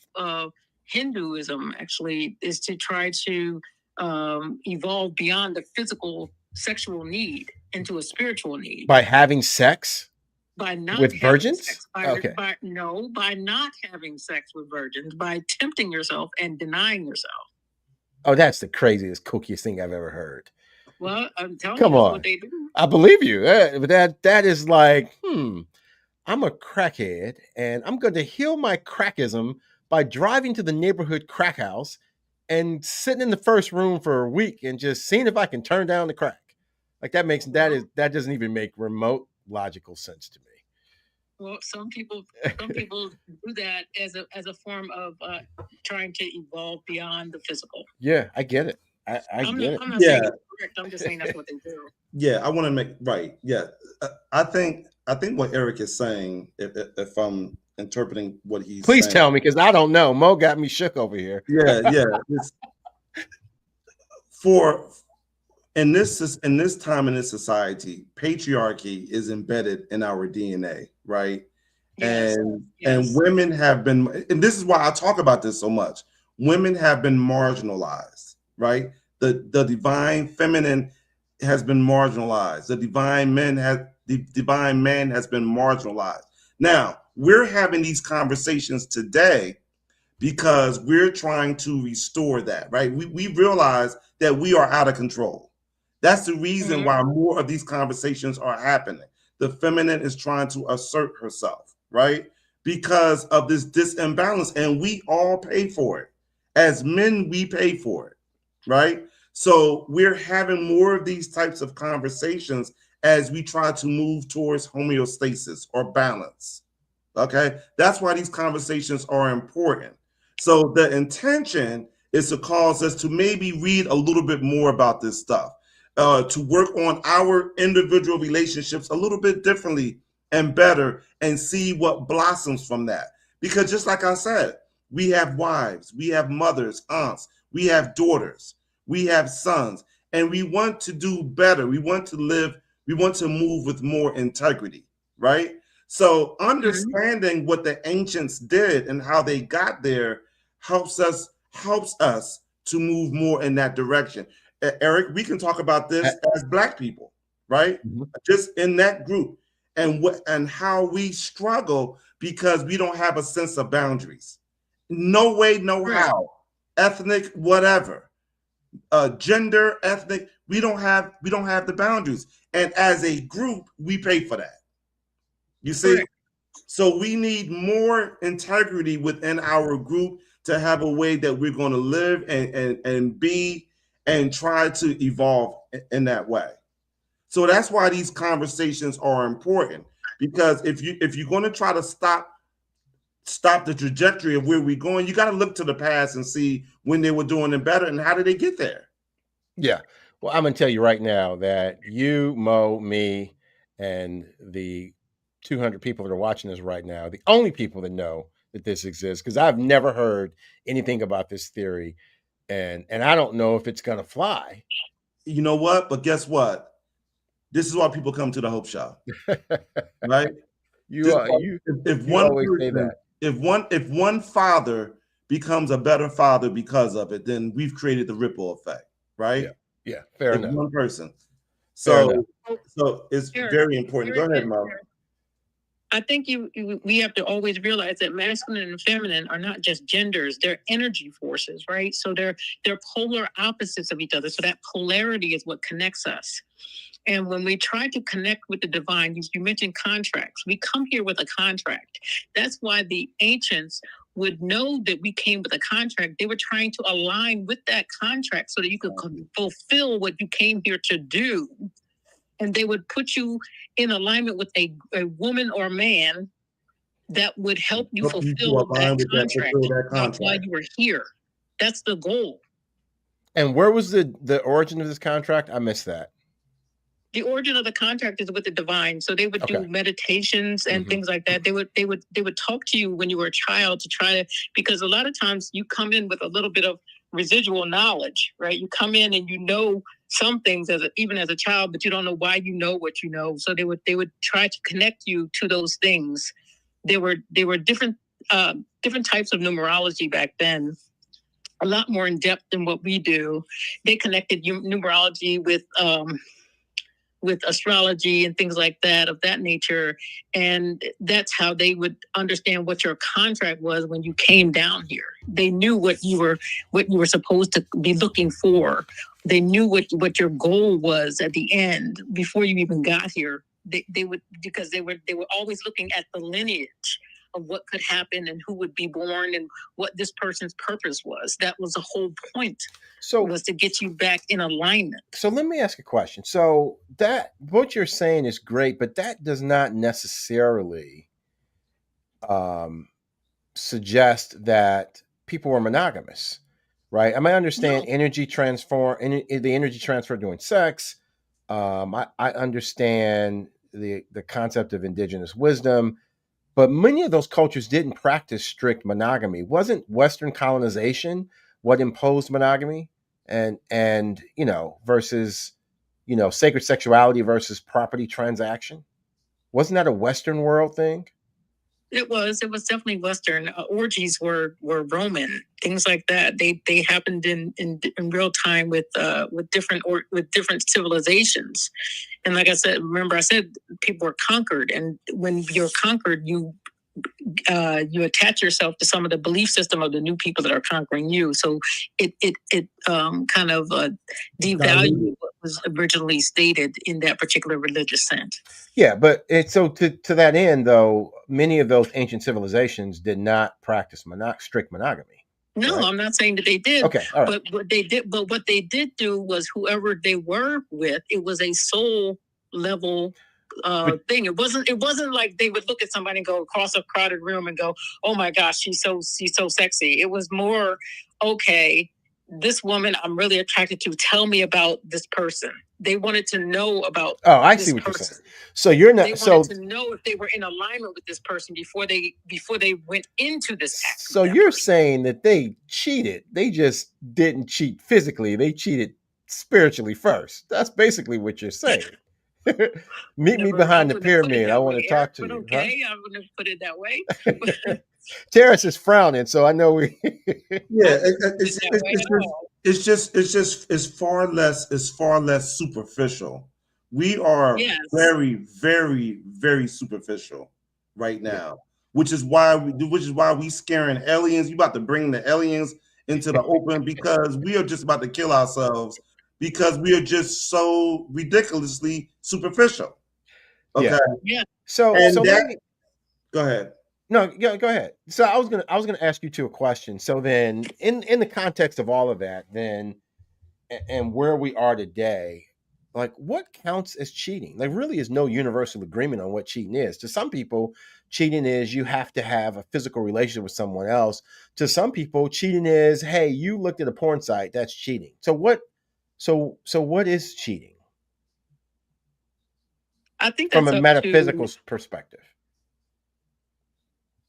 Hinduism, actually, is to try to evolve beyond the physical sexual need into a spiritual need. By having sex? By not with virgins? Sex. By not having sex with virgins, by tempting yourself and denying yourself. Oh, that's the craziest, kookiest thing I've ever heard. Well, I'm telling you, that's what they do. I believe you. But that is like, I'm a crackhead, and I'm going to heal my crackism by driving to the neighborhood crack house and sitting in the first room for a week and just seeing if I can turn down the crack. Like that doesn't even make remote logical sense to me. Well, some people do that as a form of trying to evolve beyond the physical. Yeah, I get it. I get it. I'm not saying it's correct. I'm just saying that's what they do. Yeah, I want to make right. Yeah, I think what Eric is saying, if I'm interpreting what he's Please saying, tell me, because I don't know. Mo got me shook over here. Yeah. In this time in this society, patriarchy is embedded in our DNA, right? Yes. And women have been, and this is why I talk about this so much. Women have been marginalized, right? The divine feminine has been marginalized. The divine man has been marginalized. Now, we're having these conversations today because we're trying to restore that, right? We realize that we are out of control. That's the reason why more of these conversations are happening. The feminine is trying to assert herself, right? Because of this imbalance, and we all pay for it. As men, we pay for it, right? So we're having more of these types of conversations as we try to move towards homeostasis or balance, okay? That's why these conversations are important. So the intention is to cause us to maybe read a little bit more about this stuff, to work on our individual relationships a little bit differently and better, and see what blossoms from that. Because just like I said, we have wives, we have mothers, aunts, we have daughters, we have sons, and we want to do better. We want to live, we want to move with more integrity, right? So understanding what the ancients did and how they got there helps us to move more in that direction. Eric, we can talk about this as Black people, right? Mhm. Just in that group, and how we struggle because we don't have a sense of boundaries. No way, no Right. how. Ethnic, whatever, gender, ethnic. We don't have the boundaries, and as a group, we pay for that. You see, Correct. so we need more integrity within our group to have a way that we're going to live and be and try to evolve in that way. So that's why these conversations are important, because if you're going to try to stop the trajectory of where we're going, you got to look to the past and see when they were doing it better and how did they get there. Yeah. Well, I'm going to tell you right now that you, Mo, me, and the 200 people that are watching this right now, the only people that know that this exists, because I've never heard anything about this theory, and I don't know if it's going to fly. You know what? But guess what? This is why people come to the Hope Show, right? you If you one always say person, that. if one father becomes a better father because of it, then we've created the ripple effect, right? Yeah. Yeah. Fair If enough. one person. Fair enough. So it's Sure. very important. Go ahead, Mo. I think we have to always realize that masculine and feminine are not just genders; they're energy forces, right? So they're polar opposites of each other. So that polarity is what connects us. And when we try to connect with the divine, you mentioned contracts. We come here with a contract. That's why the ancients would know that we came with a contract. They were trying to align with that contract so that you could fulfill what you came here to do. And they would put you in alignment with a woman or man that would help you fulfill that contract while you were here. That's the goal. And where was the origin of this contract? I missed that. The origin of the contract is with the divine. So they would do meditations and things like that. They would talk to you when you were a child to try to, because a lot of times you come in with a little bit of residual knowledge, right? You come in and you know some things even as a child, but you don't know why you know what you know. So they would try to connect you to those things. There were different types of numerology back then, a lot more in depth than what we do. They connected numerology with astrology and things like that, of that nature. And that's how they would understand what your contract was when you came down here. They knew what you were supposed to be looking for. They knew what your goal was at the end before you even got here. They would, because they were always looking at the lineage of what could happen and who would be born and what this person's purpose was. That was the whole point. So was to get you back in alignment. So let me ask a question. So that what you're saying is great, but that does not necessarily suggest that people were monogamous, right? I mean, I understand the energy transfer during sex. I understand the concept of indigenous wisdom. But many of those cultures didn't practice strict monogamy. Wasn't Western colonization what imposed monogamy? And versus sacred sexuality versus property transaction? Wasn't that a Western world thing? It was definitely Western. Orgies were Roman, things like that. They happened in real time with different civilizations. And like I said, remember I said people were conquered, and when you're conquered, you attach yourself to some of the belief system of the new people that are conquering you. So it kind of devalued what was originally stated in that particular religious sense. Yeah, but so to that end, though, many of those ancient civilizations did not practice strict monogamy. No, right? I'm not saying that they did. Okay, all right. But what they did do was whoever they were with, it was a soul level thing. It wasn't like they would look at somebody and go across a crowded room and go, "Oh my gosh, she's so sexy." It was more, okay, this woman I'm really attracted to. Tell me about this person. They wanted to know about. Oh, I see what you're saying. So you're not. They wanted to know if they were in alignment with this person before they went into this act. So you're saying that they cheated. They just didn't cheat physically. They cheated spiritually first. That's basically what you're saying. Meet me behind the pyramid. I want to talk to you. Okay, I wouldn't have put it that way. Terrence is frowning, so I know we. Yeah, it's far less superficial We are Yes. very, very, very superficial right now, which is why we scaring aliens. You about to bring the aliens into the open because we are just about to kill ourselves because we are just so ridiculously superficial. Okay, Yeah. So and so that. let me Go ahead. no, go ahead. So I was gonna ask you two a question. So then in the context of all of that, then and where we are today, like what counts as cheating? Like really is no universal agreement on what cheating is. To some people, cheating is you have to have a physical relationship with someone else. To some people, cheating is, hey, you looked at a porn site, that's cheating. So what is cheating I think from that's a up metaphysical to perspective?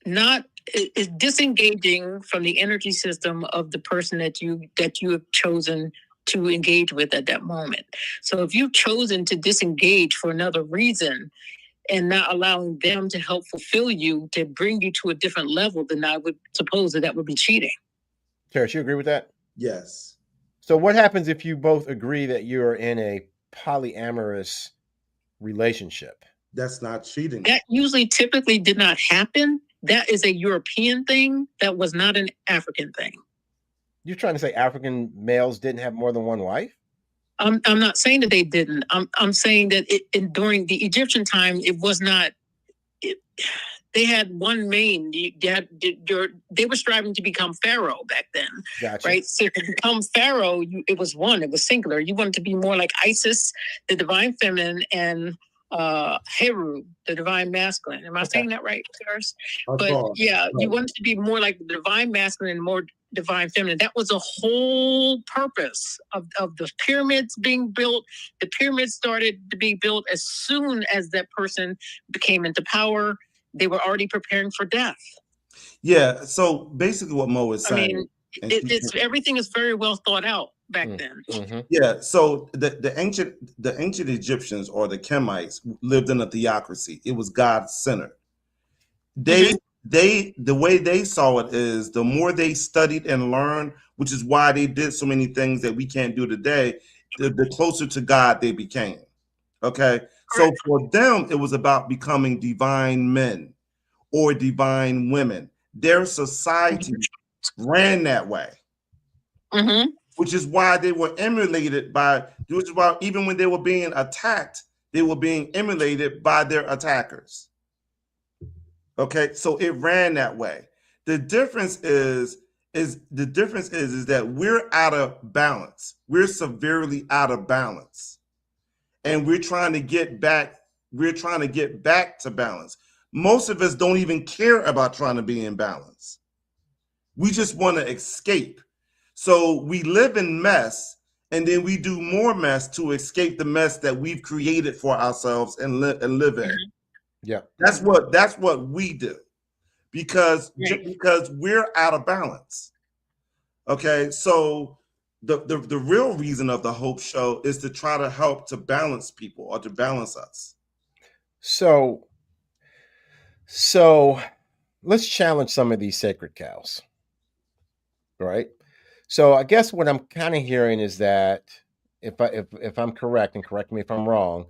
not is disengaging from the energy system of the person that you have chosen to engage with at that moment. So if you've chosen to disengage for another reason and not allowing them to help fulfill you to bring you to a different level, then I would suppose that would be cheating. Terrence, you agree with that? Yes. So what happens if you both agree that you're in a polyamorous relationship? That's not cheating. That usually typically did not happen. That is a European thing. That was not an African thing. You're trying to say African males didn't have more than one wife? I'm not saying that they didn't. I'm saying that during the Egyptian time, it was not. They had one main. They were striving to become pharaoh back then, Gotcha. right? So to become pharaoh, it was one. It was singular. You wanted to be more like Isis, the divine feminine, and Heru, the divine masculine. Am I saying that right, Paris? But yeah, you wanted to be more like the divine masculine and more divine feminine. That was the whole purpose of the pyramids being built. The pyramids started to be built as soon as that person became into power. They were already preparing for death. Yeah. So basically, what Mo is saying, I mean, it's everything is very well thought out back then. Mm-hmm. Yeah. So the ancient Egyptians or the Kemites lived in a theocracy. It was God-centered. The way they saw it is the more they studied and learned, which is why they did so many things that we can't do today, the closer to God they became. Okay. So for them, it was about becoming divine men or divine women. Their society ran that way, which is why they were emulated by, which is why even when they were being attacked, they were being emulated by their attackers. Okay, so it ran that way. The difference is that we're out of balance. We're severely out of balance. And we're trying to get back to balance. Most of us don't even care about trying to be in balance. We just want to escape. So we live in mess, and then we do more mess to escape the mess that we've created for ourselves and live in. Yeah. That's what we do. Because we're out of balance. Okay, so the real reason of the Hope Show is to try to help to balance people or to balance us. So let's challenge some of these sacred cows. Right? So I guess what I'm kind of hearing is that if I'm correct, and correct me if I'm wrong,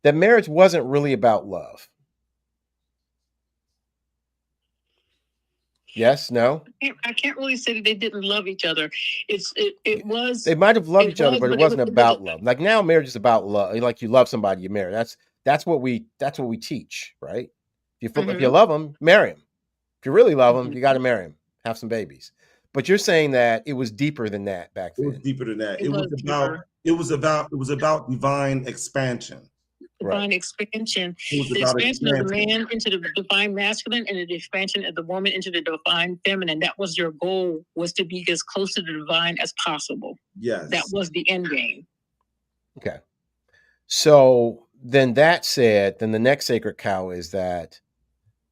that marriage wasn't really about love. Yes, no? I can't really say that they didn't love each other. It was. They might have loved each other, but it wasn't about love. Like now, marriage is about love. Like you love somebody, you marry. That's what we teach, right? If you love them, marry them. If you really love them, you got to marry them, have some babies. But you're saying that it was deeper than that back then. It was deeper than that. It was about divine expansion. Divine expansion. The expansion of the man into the divine masculine and the expansion of the woman into the divine feminine. That was your goal, was to be as close to the divine as possible. Yes. That was the end game. Okay. So then that said, then the next sacred cow is that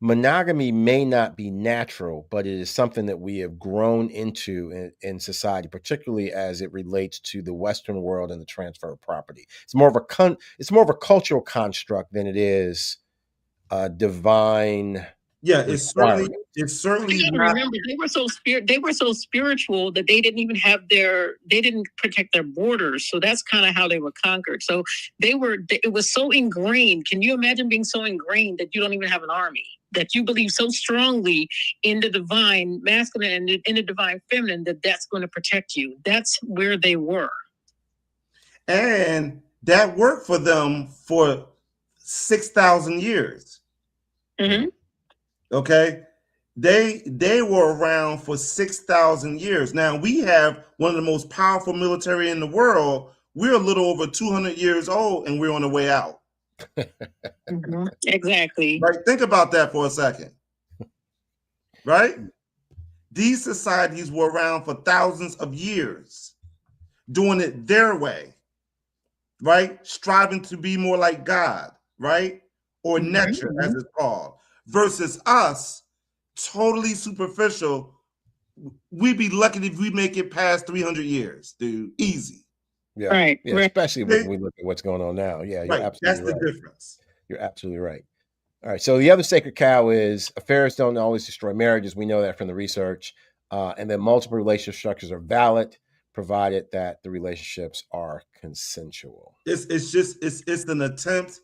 monogamy may not be natural, but it is something that we have grown into in society, particularly as it relates to the Western world and the transfer of property. It's more of a cultural construct than it is divine Yeah, requiring it. it's You certainly got to not. remember, they were so spiritual that they didn't even have they didn't protect their borders. So that's kind of how they were conquered. So it was so ingrained. Can you imagine being so ingrained that you don't even have an army? That you believe so strongly in the divine masculine and in the divine feminine that that's going to protect you. That's where they were. And that worked for them for 6,000 years. Mm-hmm. Okay. They were around for 6,000 years. Now we have one of the most powerful military in the world. We're a little over 200 years old and we're on the way out. Mm-hmm. Exactly. Right? Think about that for a second. Right? These societies were around for thousands of years, doing it their way, right? Striving to be more like God, right? Or Mm-hmm. nature, as it's called, versus us, totally superficial. We'd be lucky if we make it past 300 years, dude. Easy. Yeah. Right. Yeah. Right. Especially when we look at what's going on now. Yeah. You're Right. That's absolutely the right. difference. You're absolutely right. All right. So the other sacred cow is affairs don't always destroy marriages. We know that from the research. And then multiple relationship structures are valid, provided that the relationships are consensual. It's an attempt.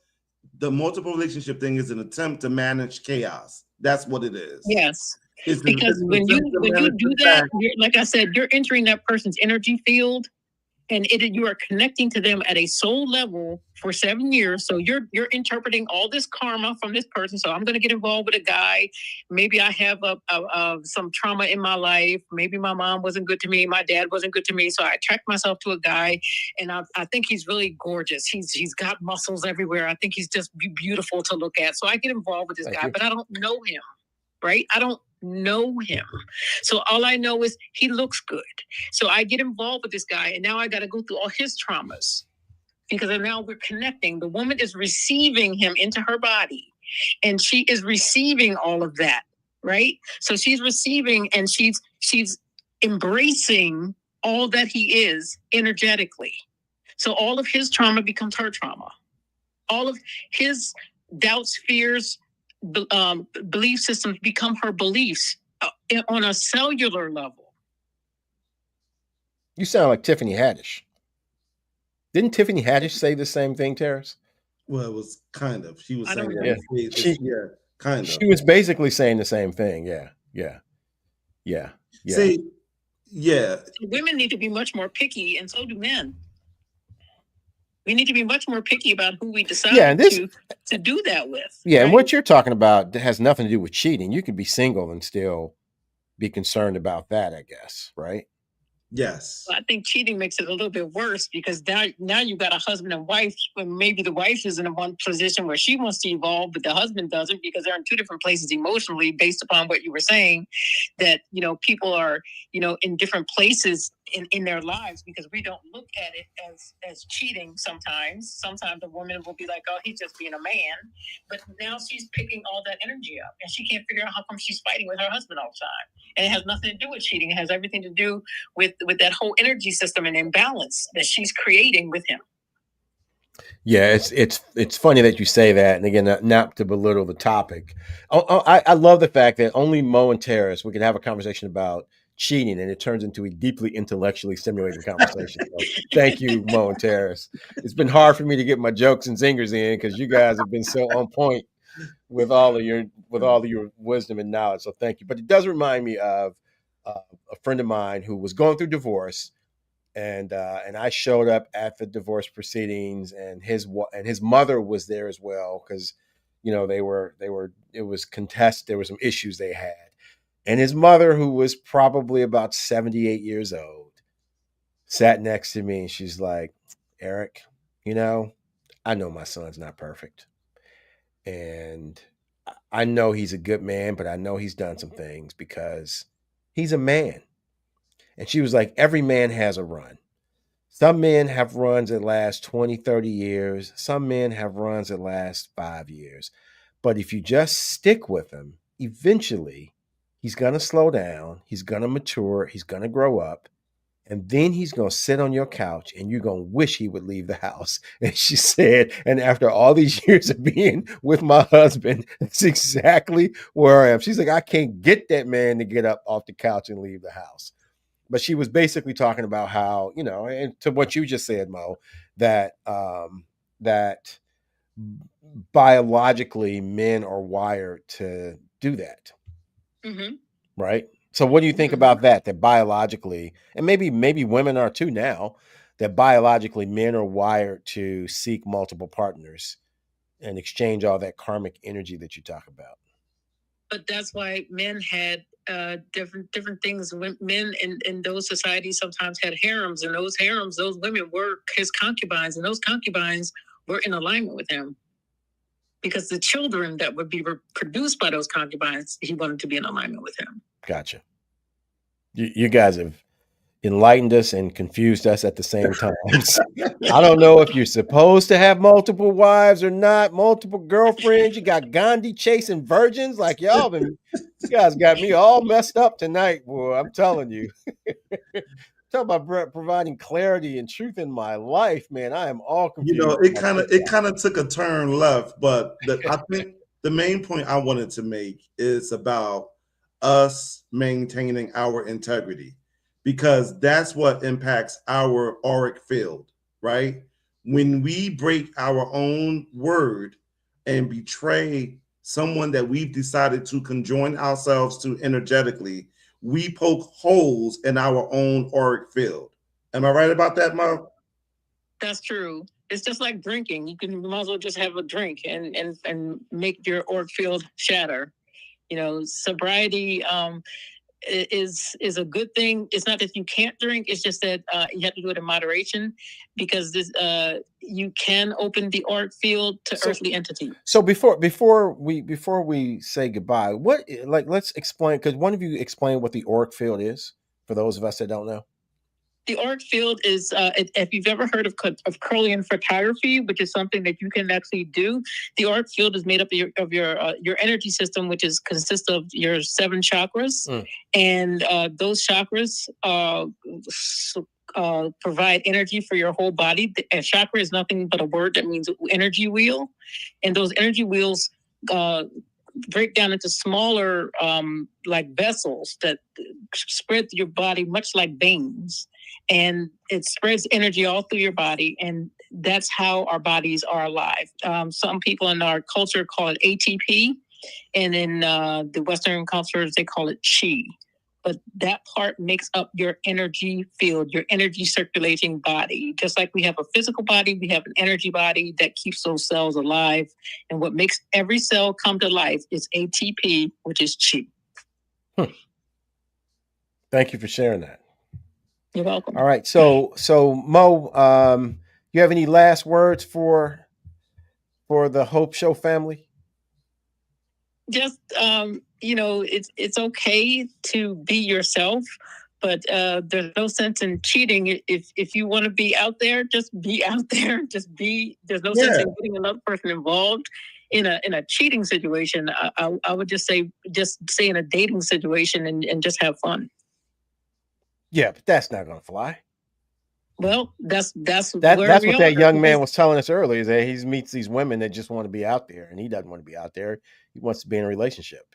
The multiple relationship thing is an attempt to manage chaos. That's what it is. Yes. It's Because when you do that, like I said, you're entering that person's energy field, and you are connecting to them at a soul level for 7 years. So you're interpreting all this karma from this person. So I'm going to get involved with a guy. Maybe I have some trauma in my life. Maybe my mom wasn't good to me. My dad wasn't good to me. So I attract myself to a guy, and I think he's really gorgeous. He's got muscles everywhere. I think he's just beautiful to look at. So I get involved with this guy, but I don't know him. Right? I don't know him. So all I know is he looks good. So I get involved with this guy, and now I got to go through all his traumas because now we're connecting. The woman is receiving him into her body, and she is receiving all of that, right? So she's receiving, and she's embracing all that he is energetically. So all of his trauma becomes her trauma. All of his doubts, fears, belief systems become her beliefs on a cellular level. You sound like Tiffany Haddish. Didn't Tiffany Haddish say the same thing, Terrace? Well, it was kind of. She was saying that. Kind of. She was basically saying the same thing. Yeah. See, yeah. Women need to be much more picky, and so do men. We need to be much more picky about who we decide to do that with. Yeah, right? And what you're talking about has nothing to do with cheating. You could be single and still be concerned about that, I guess, right? Yes. Well, I think cheating makes it a little bit worse because now you've got a husband and wife, and maybe the wife is in one position where she wants to evolve, but the husband doesn't because they're in two different places emotionally based upon what you were saying, that, people are, in different places in their lives because we don't look at it as cheating sometimes. Sometimes the woman will be like, oh, he's just being a man. But now she's picking all that energy up and she can't figure out how come she's fighting with her husband all the time. And it has nothing to do with cheating. It has everything to do with that whole energy system and imbalance that she's creating with him. Yeah, it's funny that you say that, and again, not to belittle the topic. I love the fact that only Mo and Terrace we can have a conversation about cheating, and it turns into a deeply intellectually stimulating conversation. So thank you, Mo and Terrace. It's been hard for me to get my jokes and zingers in because you guys have been so on point with all of your wisdom and knowledge. So thank you. But it does remind me of a friend of mine who was going through divorce. And I showed up at the divorce proceedings, and his mother was there as well because, it was contested. There were some issues they had, and his mother, who was probably about 78 years old, sat next to me, and she's like, "Eric, I know my son's not perfect, and I know he's a good man, but I know he's done some things because he's a man." And she was like, every man has a run. Some men have runs that last 20, 30 years. Some men have runs that last 5 years. But if you just stick with him, eventually he's going to slow down. He's going to mature. He's going to grow up. and then he's going to sit on your couch and you're going to wish he would leave the house. And she said, and after all these years of being with my husband, that's exactly where I am. She's like, I can't get that man to get up off the couch and leave the house. But she was basically talking about how, you know, and to what you just said, Mo, that that biologically men are wired to do that. Mm-hmm. Right. So what do you think about that? That biologically, and maybe women are too now, that biologically men are wired to seek multiple partners and exchange all that karmic energy that you talk about. But that's why men had different things. Men in those societies sometimes had harems, and those harems, those women were his concubines, and those concubines were in alignment with him, because the children that would be produced by those concubines, he wanted to be in alignment with him. Gotcha. You guys have enlightened us and confused us at the same time. I don't know if you're supposed to have multiple wives or not, multiple girlfriends. You got Gandhi chasing virgins. Like, y'all been, you guys got me all messed up tonight, boy. I'm telling you. Talk about providing clarity and truth in my life, man. I am all confused. You know, it kind of took a turn left, but I think the main point I wanted to make is about us maintaining our integrity, because that's what impacts our auric field, right? When we break our own word and betray someone that we've decided to conjoin ourselves to energetically, we poke holes in our own auric field. Am I right about that, Mo? That's true. It's just like drinking. You might as well just have a drink and make your auric field shatter. You know, sobriety is a good thing. It's not that you can't drink. It's just that you have to do it in moderation, because this you can open the auric field to earthly entities. So before we say goodbye, let's explain, because one of you explain what the auric field is for those of us that don't know. The auric field is, if you've ever heard of Kirlian photography, which is something that you can actually do, the auric field is made up of your energy system, which consists of your 7 chakras, and those chakras provide energy for your whole body. A chakra is nothing but a word that means energy wheel, and those energy wheels break down into smaller like vessels that spread through your body, much like veins. And it spreads energy all through your body, and that's how our bodies are alive. Some people in our culture call it ATP, and in the Western cultures, they call it Chi. But that part makes up your energy field, your energy circulating body. Just like we have a physical body, we have an energy body that keeps those cells alive. And what makes every cell come to life is ATP, which is Chi. Thank you for sharing that. You're welcome. All right. So Mo, you have any last words for the Hope Show family? Just, it's okay to be yourself, but there's no sense in cheating. If you want to be out there, just be out there. Just be. There's no sense in getting another person involved in a cheating situation. I would just say in a dating situation and just have fun. Yeah, but that's not going to fly. Well, that's what that young man was telling us earlier, is that he meets these women that just want to be out there, and he doesn't want to be out there. He wants to be in a relationship.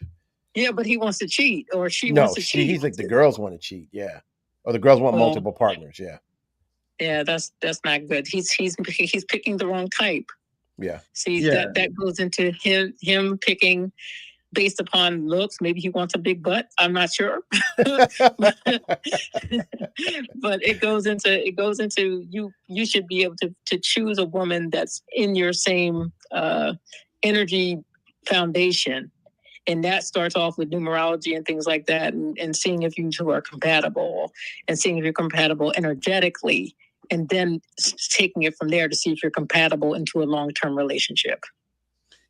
Yeah, but he wants to cheat, or she wants to cheat. He's like, the girls want to cheat, yeah, or the girls want multiple partners, yeah. Yeah, that's not good. He's picking the wrong type. Yeah. See, that goes into him picking based upon looks. Maybe he wants a big butt. I'm not sure. But it goes into you should be able to choose a woman that's in your same energy foundation. And that starts off with numerology and things like that, and seeing if you two are compatible, and seeing if you're compatible energetically, and then taking it from there to see if you're compatible into a long-term relationship.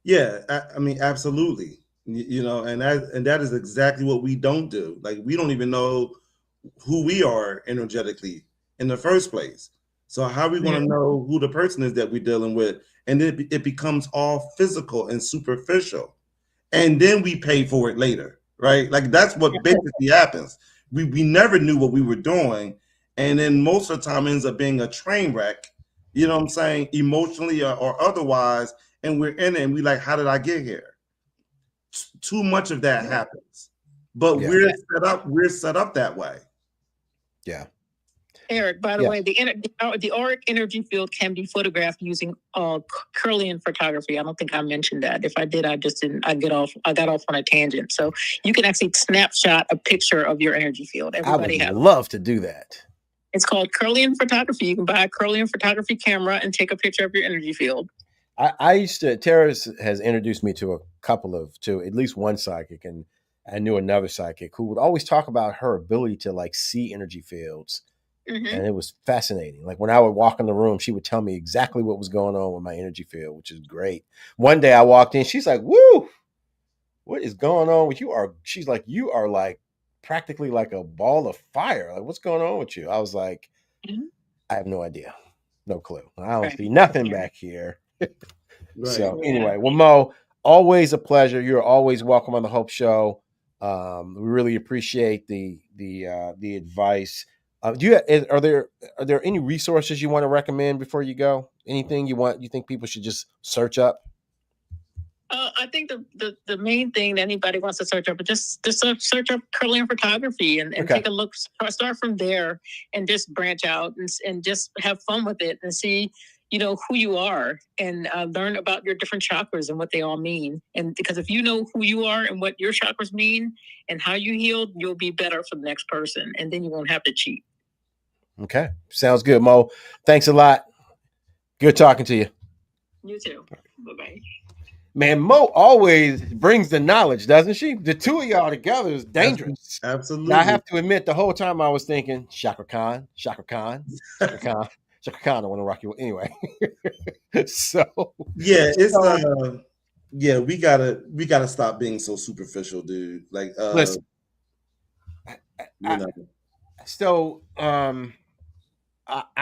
Yeah, I mean, absolutely. You know, and that is exactly what we don't do. Like, we don't even know who we are energetically in the first place. So how are we going to know who the person is that we're dealing with? And it becomes all physical and superficial. And then we pay for it later, right? Like, that's what basically happens. We never knew what we were doing. and then most of the time ends up being a train wreck. You know what I'm saying, emotionally or otherwise, and we're in it, and we like, how did I get here? Too much of that happens, but Yeah. we're set up that way. Yeah. Eric, by the Yeah. way, the auric energy field can be photographed using Kirlian photography. I don't think I mentioned that. If I did, I just didn't. I got off on a tangent. So you can actually snapshot a picture of your energy field. Everybody I would love to do that. It's called Kirlian photography. You can buy a Kirlian photography camera and take a picture of your energy field. I used to. Tara has introduced me to at least one psychic, and I knew another psychic who would always talk about her ability to like see energy fields. Mm-hmm. And it was fascinating. Like when I would walk in the room, she would tell me exactly what was going on with my energy field, which is great. One day I walked in, she's like, "Woo, what is going on with you?" She's like, "You are like practically like a ball of fire. Like, what's going on with you?" I was like, mm-hmm. I have no idea. No clue. I don't see nothing back here. Right. So anyway, well, Mo, always a pleasure. You're always welcome on the Hope Show. We really appreciate the advice. Are there any resources you want to recommend before you go? Anything you think people should just search up? I think the main thing that anybody wants to search up is just search up Kirlian photography and take a look. Start from there and just branch out and just have fun with it and see, who you are and learn about your different chakras and what they all mean. And because if you know who you are and what your chakras mean and how you healed, you'll be better for the next person. And then you won't have to cheat. Okay. Sounds good, Mo. Thanks a lot. Good talking to you. You too. Bye-bye. Man, Mo always brings the knowledge, doesn't she? The two of y'all together is dangerous. Absolutely. Now, I have to admit, the whole time I was thinking, Chakra Khan. I want to rock you anyway. So yeah, we gotta stop being so superficial, dude. Like, listen, I'm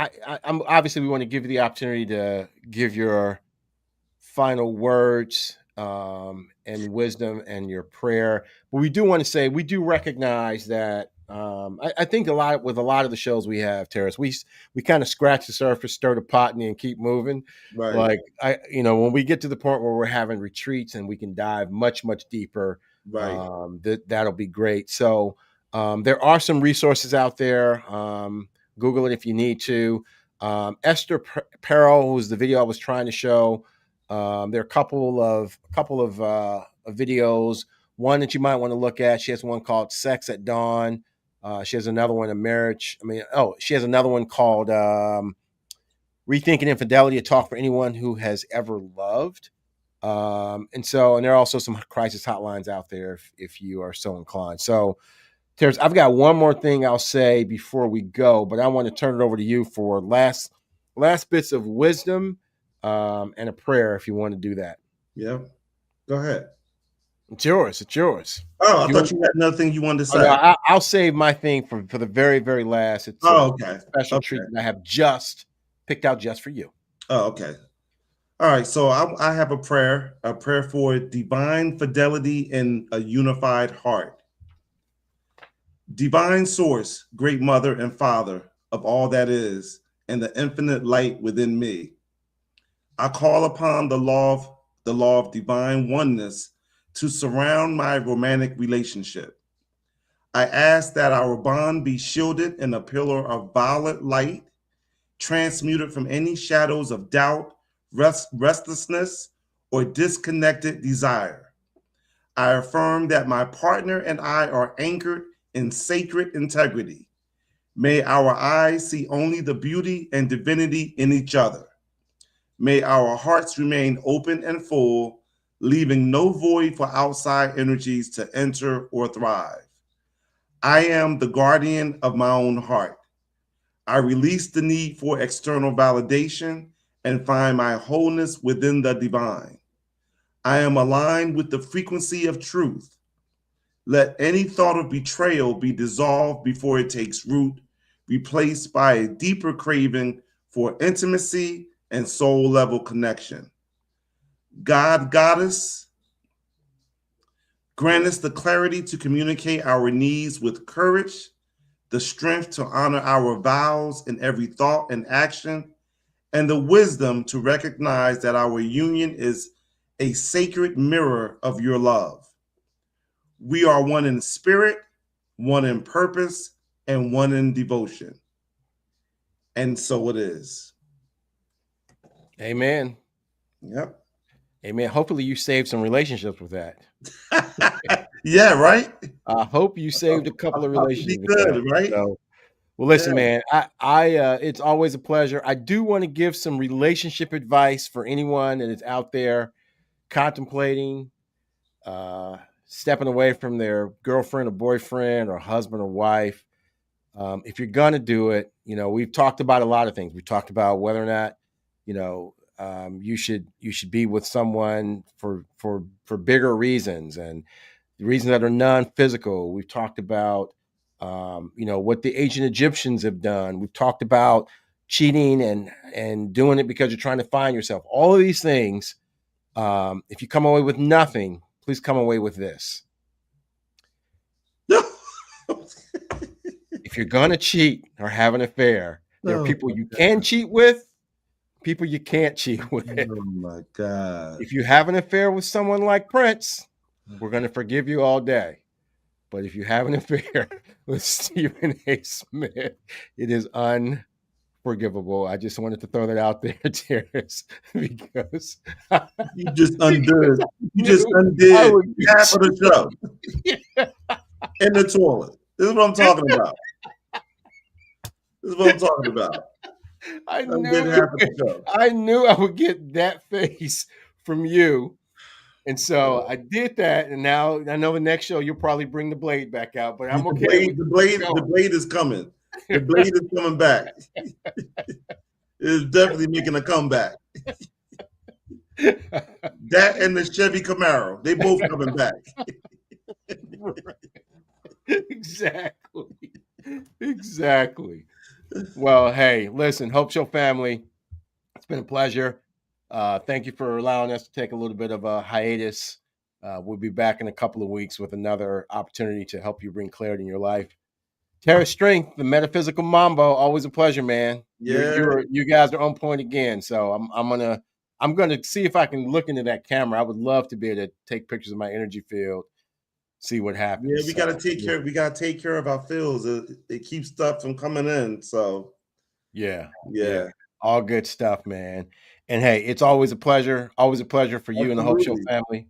obviously we want to give you the opportunity to give your final words and wisdom and your prayer, but we do want to say we do recognize that I think with a lot of the shows we have, Terrace, we kind of scratch the surface, stir the pot, and keep moving. Right. Like when we get to the point where we're having retreats and we can dive much deeper, right? That'll be great. So there are some resources out there. Google it if you need to. Esther Perel, who's the video I was trying to show. There are a couple of videos. One that you might want to look at. She has one called "Sex at Dawn." She has another one, she has another one called "Rethinking Infidelity: A Talk for Anyone Who Has Ever Loved." And there are also some crisis hotlines out there if you are so inclined. So, Terrence, I've got one more thing I'll say before we go, but I want to turn it over to you for last bits of wisdom and a prayer if you want to do that. Yeah, go ahead. It's yours. Oh, I thought you had another thing you wanted to say. No, I'll save my thing for the very, very last. It's okay. A special treat that I have just picked out just for you. Oh, okay. All right. So I have a prayer for divine fidelity and a unified heart. Divine source, great mother and father of all that is, and the infinite light within me. I call upon the law of divine oneness to surround my romantic relationship. I ask that our bond be shielded in a pillar of violet light, transmuted from any shadows of doubt, restlessness, or disconnected desire. I affirm that my partner and I are anchored in sacred integrity. May our eyes see only the beauty and divinity in each other. May our hearts remain open and full, leaving no void for outside energies to enter or thrive. I am the guardian of my own heart. I release the need for external validation and find my wholeness within the divine. I am aligned with the frequency of truth. Let any thought of betrayal be dissolved before it takes root, replaced by a deeper craving for intimacy and soul-level connection. God, Goddess, grant us the clarity to communicate our needs with courage, the strength to honor our vows in every thought and action, and the wisdom to recognize that our union is a sacred mirror of your love. We are one in spirit, one in purpose, and one in devotion. And so it is. Amen. Yep. Amen. Hopefully you saved some relationships with that. Yeah, right? I hope you saved a couple of relationships with good, that. right? So, well, listen, Yeah. man, it's always a pleasure. I do want to give some relationship advice for anyone that is out there contemplating stepping away from their girlfriend or boyfriend or husband or wife. If you're going to do it, we've talked about a lot of things. We talked about whether or not, you should be with someone for bigger reasons and the reasons that are non-physical. We've talked about, what the ancient Egyptians have done. We've talked about cheating and doing it because you're trying to find yourself. All of these things. If you come away with nothing, please come away with this. If you're going to cheat or have an affair, there are people you can cheat with, people you can't cheat with. Oh my God. If you have an affair with someone like Prince, we're going to forgive you all day. But if you have an affair with Stephen A. Smith, it is unforgivable. I just wanted to throw that out there, Terrence, because you just undid. You just undid half of the show. In the toilet. This is what I'm talking about. This is what I'm talking about. I knew I would get that face from you. And so I did that, and now I know the next show you'll probably bring the blade back out, but I'm okay. The blade is coming. The blade is coming back. It's definitely making a comeback. That and the Chevy Camaro, they both coming back. Exactly. Well, hey, listen, Hope Show family, it's been a pleasure. Thank you for allowing us to take a little bit of a hiatus. We'll be back in a couple of weeks with another opportunity to help you bring clarity in your life. Terra Strength, the Metaphysical Mambo, always a pleasure, man. Yeah, you guys are on point again. So I'm gonna see if I can look into that camera. I would love to be able to take pictures of my energy field, see what happens. Yeah, we gotta take care. We gotta take care of our fields. It keeps stuff from coming in. So yeah, all good stuff, man. And hey, it's always a pleasure. Always a pleasure for you and the Hope Show family.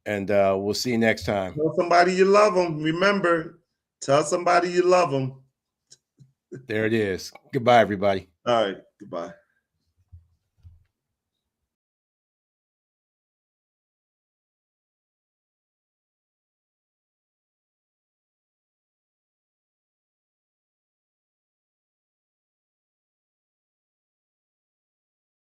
And we'll see you next time. Tell somebody you love them. Remember, tell somebody you love them. There it is. Goodbye, everybody. All right. Goodbye.